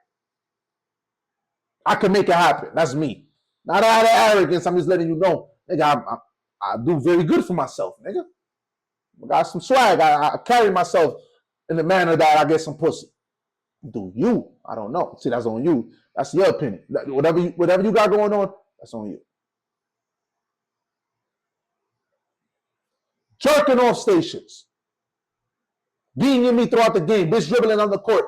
I can make it happen. That's me. Not out of arrogance. I'm just letting you know, nigga, I do very good for myself, nigga. I got some swag. I carry myself in the manner that I get some pussy. Do you? I don't know. See, that's on you. That's your opinion. Whatever you got going on, that's on you. Jerking off stations. Being in me throughout the game. Bitch dribbling on the court.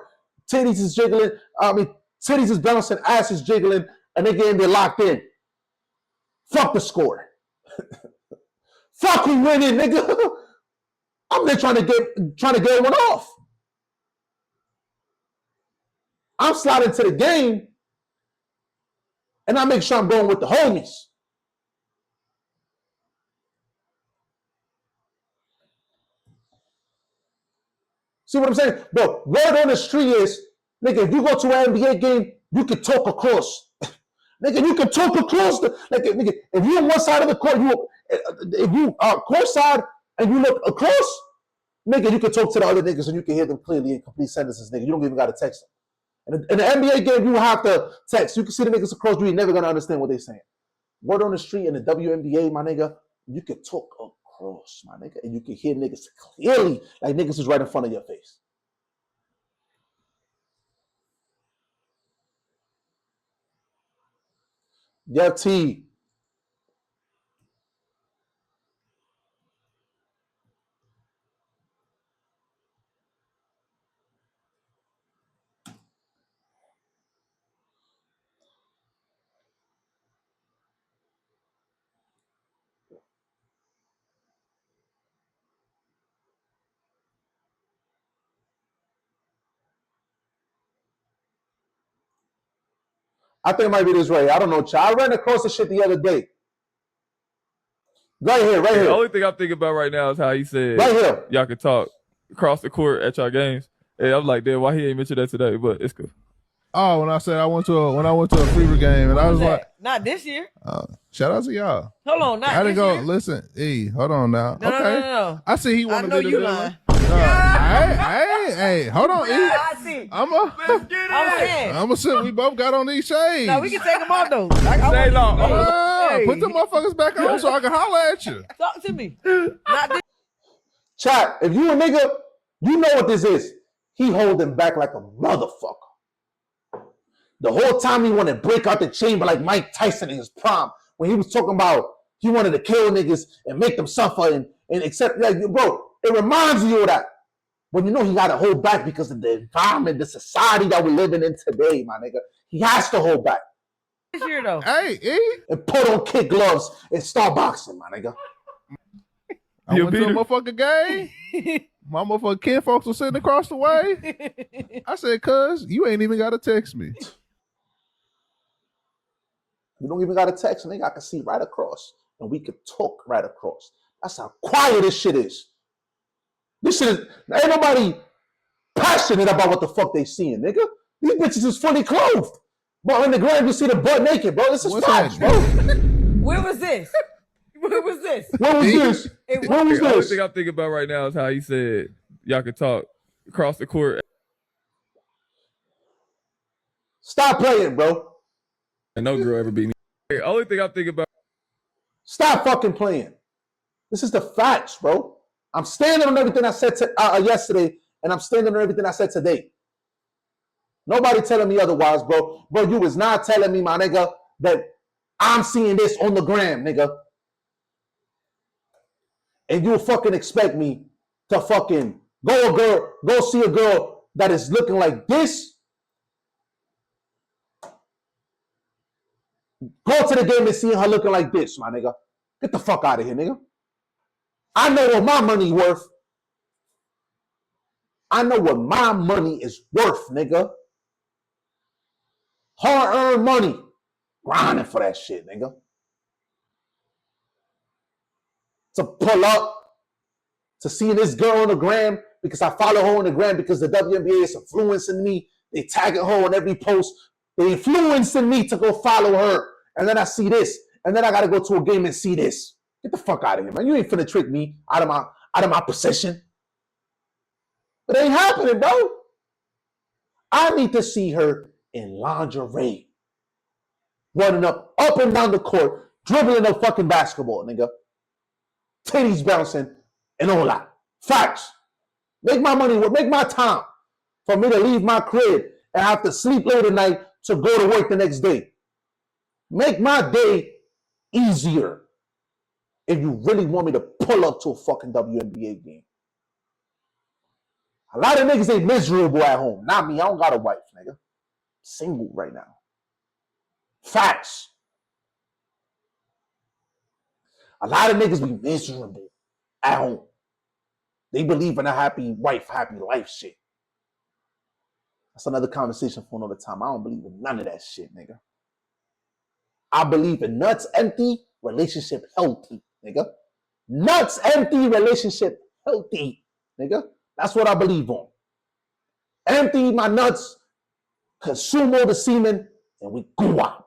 Titties is jiggling. Titties is bouncing. Ass is jiggling. And they getting there locked in. Fuck the score. Fuck we winning, nigga. I'm there trying to get one off. I'm sliding to the game, and I make sure I'm going with the homies. See what I'm saying? Bro, word on the street is, nigga, if you go to an NBA game, you can talk across. Nigga, you can talk across. Nigga, if you're on one side of the court, if you are court side and you look across, nigga, you can talk to the other niggas and you can hear them clearly in complete sentences, nigga. You don't even got to text them. In the NBA game, you have to text. You can see the niggas across, you're never going to understand what they're saying. Word on the street in the WNBA, my nigga, you can talk across, my nigga, and you can hear niggas clearly, like niggas is right in front of your face. Yeah, T. I think it might be this way. I don't know, child. I ran across this shit the other day. Right here. The only thing I'm thinking about right now is how he said right here, y'all can talk across the court at y'all games. And I'm like, damn, why he ain't mentioned that today? But it's cool. Oh, when I said I went to a Fever game, and I was like, not this year. Shout out to y'all. Hold on, not I didn't this go. year. Listen, hold on now. No, okay, no. I see he wanted to do you the lying. Hey, hold on, E. I see. I'm saying. a sit. We both got on these shades. No, we can take them off though. Say no. Hey. Put the motherfuckers back on so I can holler at you. Talk to me. Not this. chat. If you a nigga, you know what this is. He holding back like a motherfucker. The whole time he wanted to break out the chamber like Mike Tyson in his prime when he was talking about he wanted to kill niggas and make them suffer and accept, like, bro, it reminds you of that. But you know he got to hold back because of the environment, the society that we're living in today, my nigga. He has to hold back. This year though. Hey, E. And put on kid gloves and start boxing, my nigga. I went to a motherfucking game. My motherfucking kin folks were sitting across the way. I said, cuz, you ain't even got to text me. You don't even got to text, nigga. I can see right across. And we could talk right across. That's how quiet this shit is. This shit is, ain't nobody passionate about what the fuck they seeing, nigga. These bitches is fully clothed. But on the ground, you see the butt naked, bro. This is facts, bro. Where was this? Where was this? What was this? What was The only this? thing I'm thinking about right now is how he said y'all can talk across the court. Stop playing, bro. And no girl ever beat me. The only thing I'm thinking about. Stop fucking playing. This is the facts, bro. I'm standing on everything I said yesterday, and I'm standing on everything I said today. Nobody telling me otherwise, bro. Bro, you was not telling me, my nigga, that I'm seeing this on the gram, nigga. And you fucking expect me to fucking go see a girl that is looking like this? Go to the game and see her looking like this, my nigga. Get the fuck out of here, nigga. I know what my money worth. I know what my money is worth, nigga. Hard-earned money. Grinding for that shit, nigga. To pull up, to see this girl on the gram, because I follow her on the gram because the WNBA is influencing me. They tagging her on every post. They influencing me to go follow her. And then I see this. And then I got to go to a game and see this. Get the fuck out of here, man. You ain't finna trick me out of my possession. It ain't happening, bro. I need to see her in lingerie. Running up and down the court, dribbling a fucking basketball, nigga. Titties bouncing and all that. Facts. Make my money work. Make my time for me to leave my crib and have to sleep late at night to go to work the next day. Make my day easier if you really want me to pull up to a fucking WNBA game. A lot of niggas ain't miserable at home. Not me. I don't got a wife, nigga. Single right now. Facts. A lot of niggas be miserable at home. They believe in a happy wife, happy life shit. That's another conversation for another time. I don't believe in none of that shit, nigga. I believe in nuts empty, relationship healthy, nigga. Nuts empty, relationship healthy, nigga. That's what I believe on. Empty my nuts, consume all the semen, and we go out.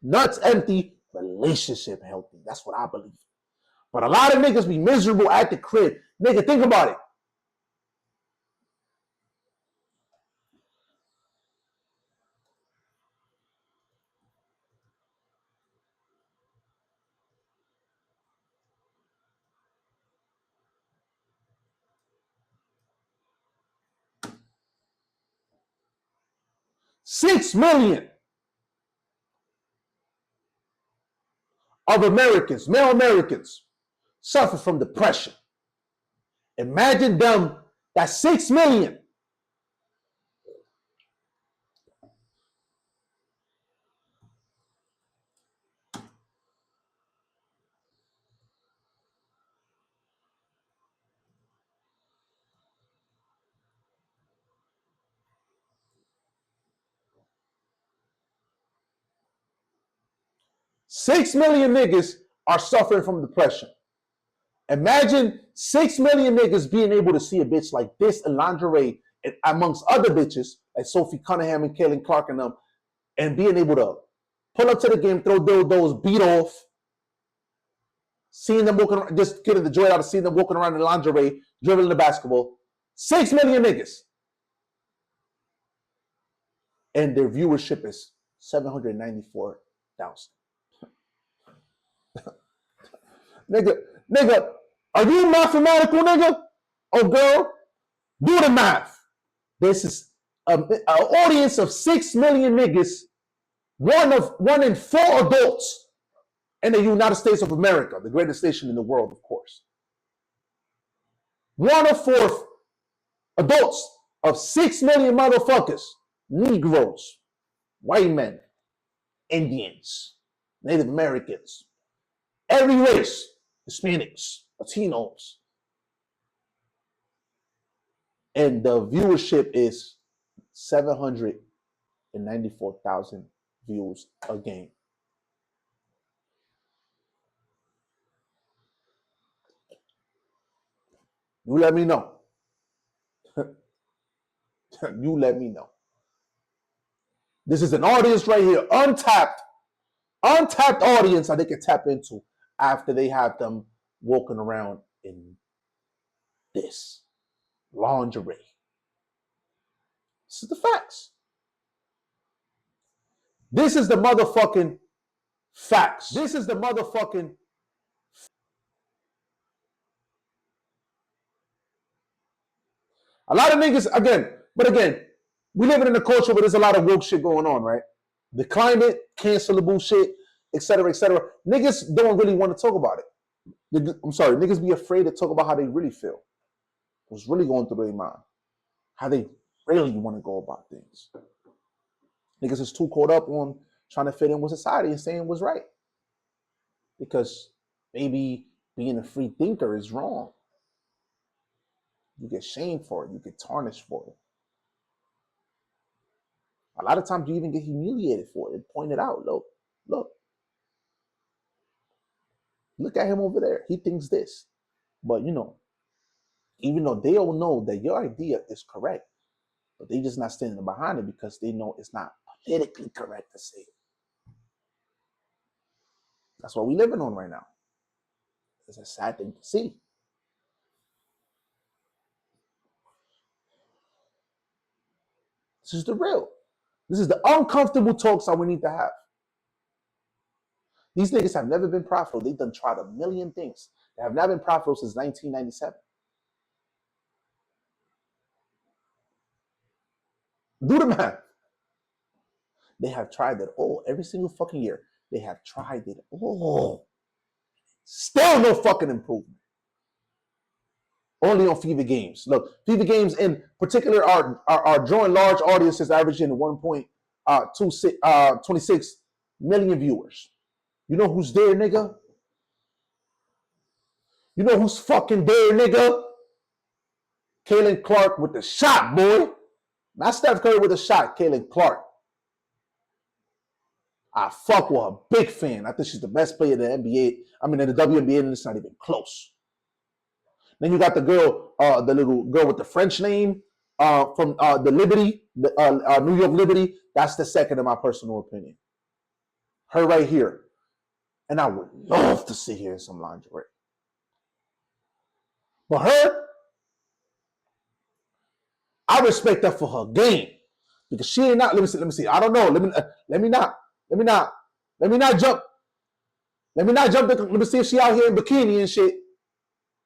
Nuts empty, relationship healthy. That's what I believe. But a lot of niggas be miserable at the crib. Nigga, think about it. $6 million of Americans, male Americans, suffer from depression. Imagine them, that's 6 million. $6 million niggas are suffering from depression. Imagine 6 million niggas being able to see a bitch like this in lingerie and amongst other bitches like Sophie Cunningham and Kaylin Clark and them, and being able to pull up to the game, throw dildos, beat off, seeing them walking around, just getting the joy out of seeing them walking around in lingerie, dribbling the basketball. 6 million niggas. And their viewership is 794,000. Nigga, are you mathematical, nigga? Oh, girl, do the math. This is an audience of 6 million niggas, one in 4 adults in the United States of America, the greatest nation in the world, of course. 1 of 4 adults of 6 million motherfuckers, Negroes, white men, Indians, Native Americans, every race, Hispanics, Latinos. And the viewership is 794,000 views a game. You let me know. You let me know. This is an audience right here, untapped audience that they can tap into after they have them walking around in this lingerie. This is the facts. This is the motherfucking facts. This is the motherfucking. A lot of niggas, again, we living in a culture where there's a lot of woke shit going on, right? The climate, cancelable shit, etc., etc. Niggas don't really want to talk about it. I'm sorry, niggas be afraid to talk about how they really feel. What's really going through their mind. How they really want to go about things. Niggas is too caught up on trying to fit in with society and saying what's right. Because maybe being a free thinker is wrong. You get shamed for it. You get tarnished for it. A lot of times you even get humiliated for it. Pointed out, look at him over there. He thinks this. But even though they all know that your idea is correct, but they just not standing behind it because they know it's not politically correct to say it. That's what we're living on right now. It's a sad thing to see. This is the real. This is the uncomfortable talks that we need to have. These niggas have never been profitable. They've done tried a million things They have not been profitable since 1997. Do the math. They have tried it all every single fucking year. They have tried it all. Still no fucking improvement. Only on FIFA games. Look, FIFA games in particular are drawing large audiences, averaging 1.26 million viewers. You know who's there, nigga? You know who's fucking there, nigga? Caitlin Clark with the shot, boy. Not Steph Curry with a shot, Caitlin Clark. I fuck with her. Big fan. I think she's the best player in the NBA. I mean, in the WNBA, and it's not even close. Then you got the girl, the little girl with the French name from the Liberty, the New York Liberty. That's the second in my personal opinion. Her right here. And I would love to sit here in some lingerie. But her, I respect her for her game. Because she ain't not, let me see. I don't know. Let me not jump. Let me see if she out here in bikini and shit.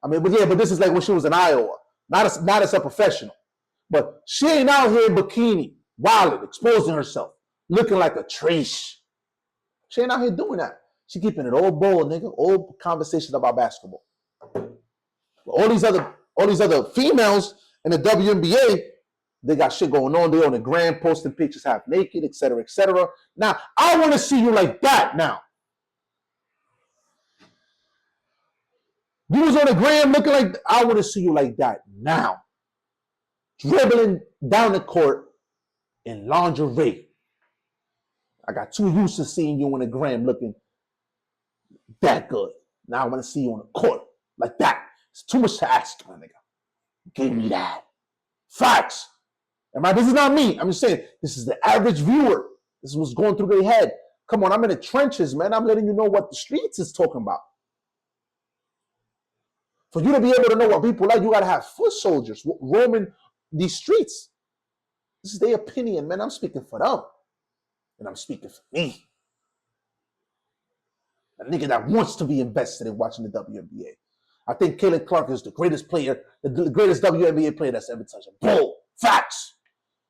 I mean, but this is like when she was in Iowa. Not as a professional. But she ain't out here in bikini, wilding, exposing herself, looking like a trash. She ain't out here doing that. She keeping it all bold, nigga. Old conversations about basketball. All these other females in the WNBA, they got shit going on. They on the gram posting pictures half naked, etc., etc. Now, I want to see you like that now. You was on the gram looking like, I want to see you like that now. Dribbling down the court in lingerie. I got too used to seeing you on the gram looking that good. Now I want to see you on the court like that. It's too much to ask, my nigga. Give me that. Facts. This is not me. I'm just saying, this is the average viewer. This is what's going through their head. Come on, I'm in the trenches, man. I'm letting you know what the streets is talking about. For you to be able to know what people like, you got to have foot soldiers roaming these streets. This is their opinion, man. I'm speaking for them. And I'm speaking for me. A nigga that wants to be invested in watching the WNBA. I think Caitlin Clark is the greatest player, the greatest WNBA player that's ever touched a ball. Facts.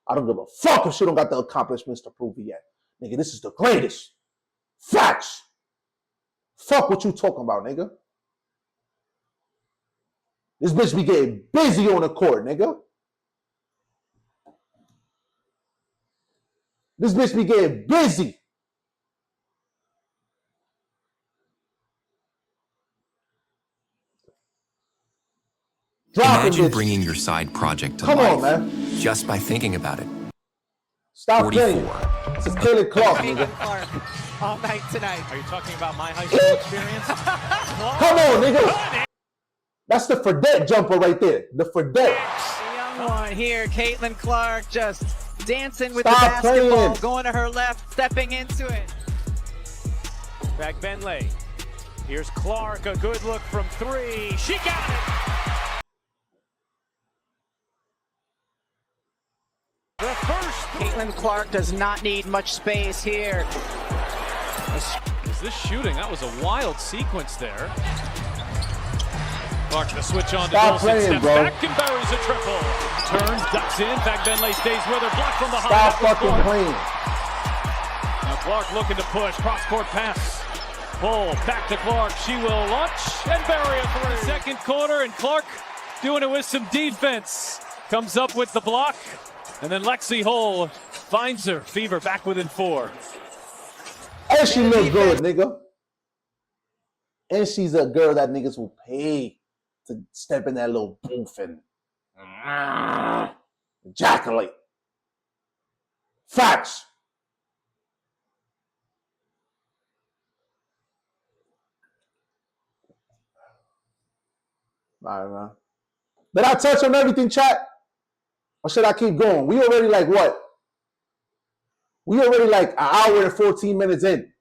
I don't give a fuck if she don't got the accomplishments to prove it yet. Nigga, this is the greatest. Facts. Fuck what you talking about, nigga. This bitch be getting busy on the court, nigga. This bitch be getting busy. Imagine bringing your side project to life. Come on, man. Just by thinking about it. Stop 44. playing. This is Caitlin Clark, nigga. All night tonight. Are you talking about my high school experience? Come on, nigga. That's the Fredette jumper right there. The Fredette. The young one here, Caitlin Clark, just dancing with Stop the basketball, playing. going to her left, stepping into it. Back Benley. Here's Clark, a good look from three. She got it. The first. Caitlin Clark does not need much space here. Is this shooting? That was a wild sequence there. Clark the switch on to Stop Wilson. playing, Steps bro. back and buries a triple. Turns, ducks in. Back Benley stays with her. Blocked from behind. Stop fucking playing. Now Clark looking to push. Cross-court pass. Pull back to Clark. She will launch and bury a three. Second quarter, and Clark doing it with some defense. Comes up with the block. And then Lexi Hull finds her. Fever back within 4. And she look good, nigga. And she's a girl that niggas will pay to step in that little booth and ejaculate. Facts. All right, man. Did I touch on everything, chat? Or should I keep going? We already like what? We already like an hour and 14 minutes in.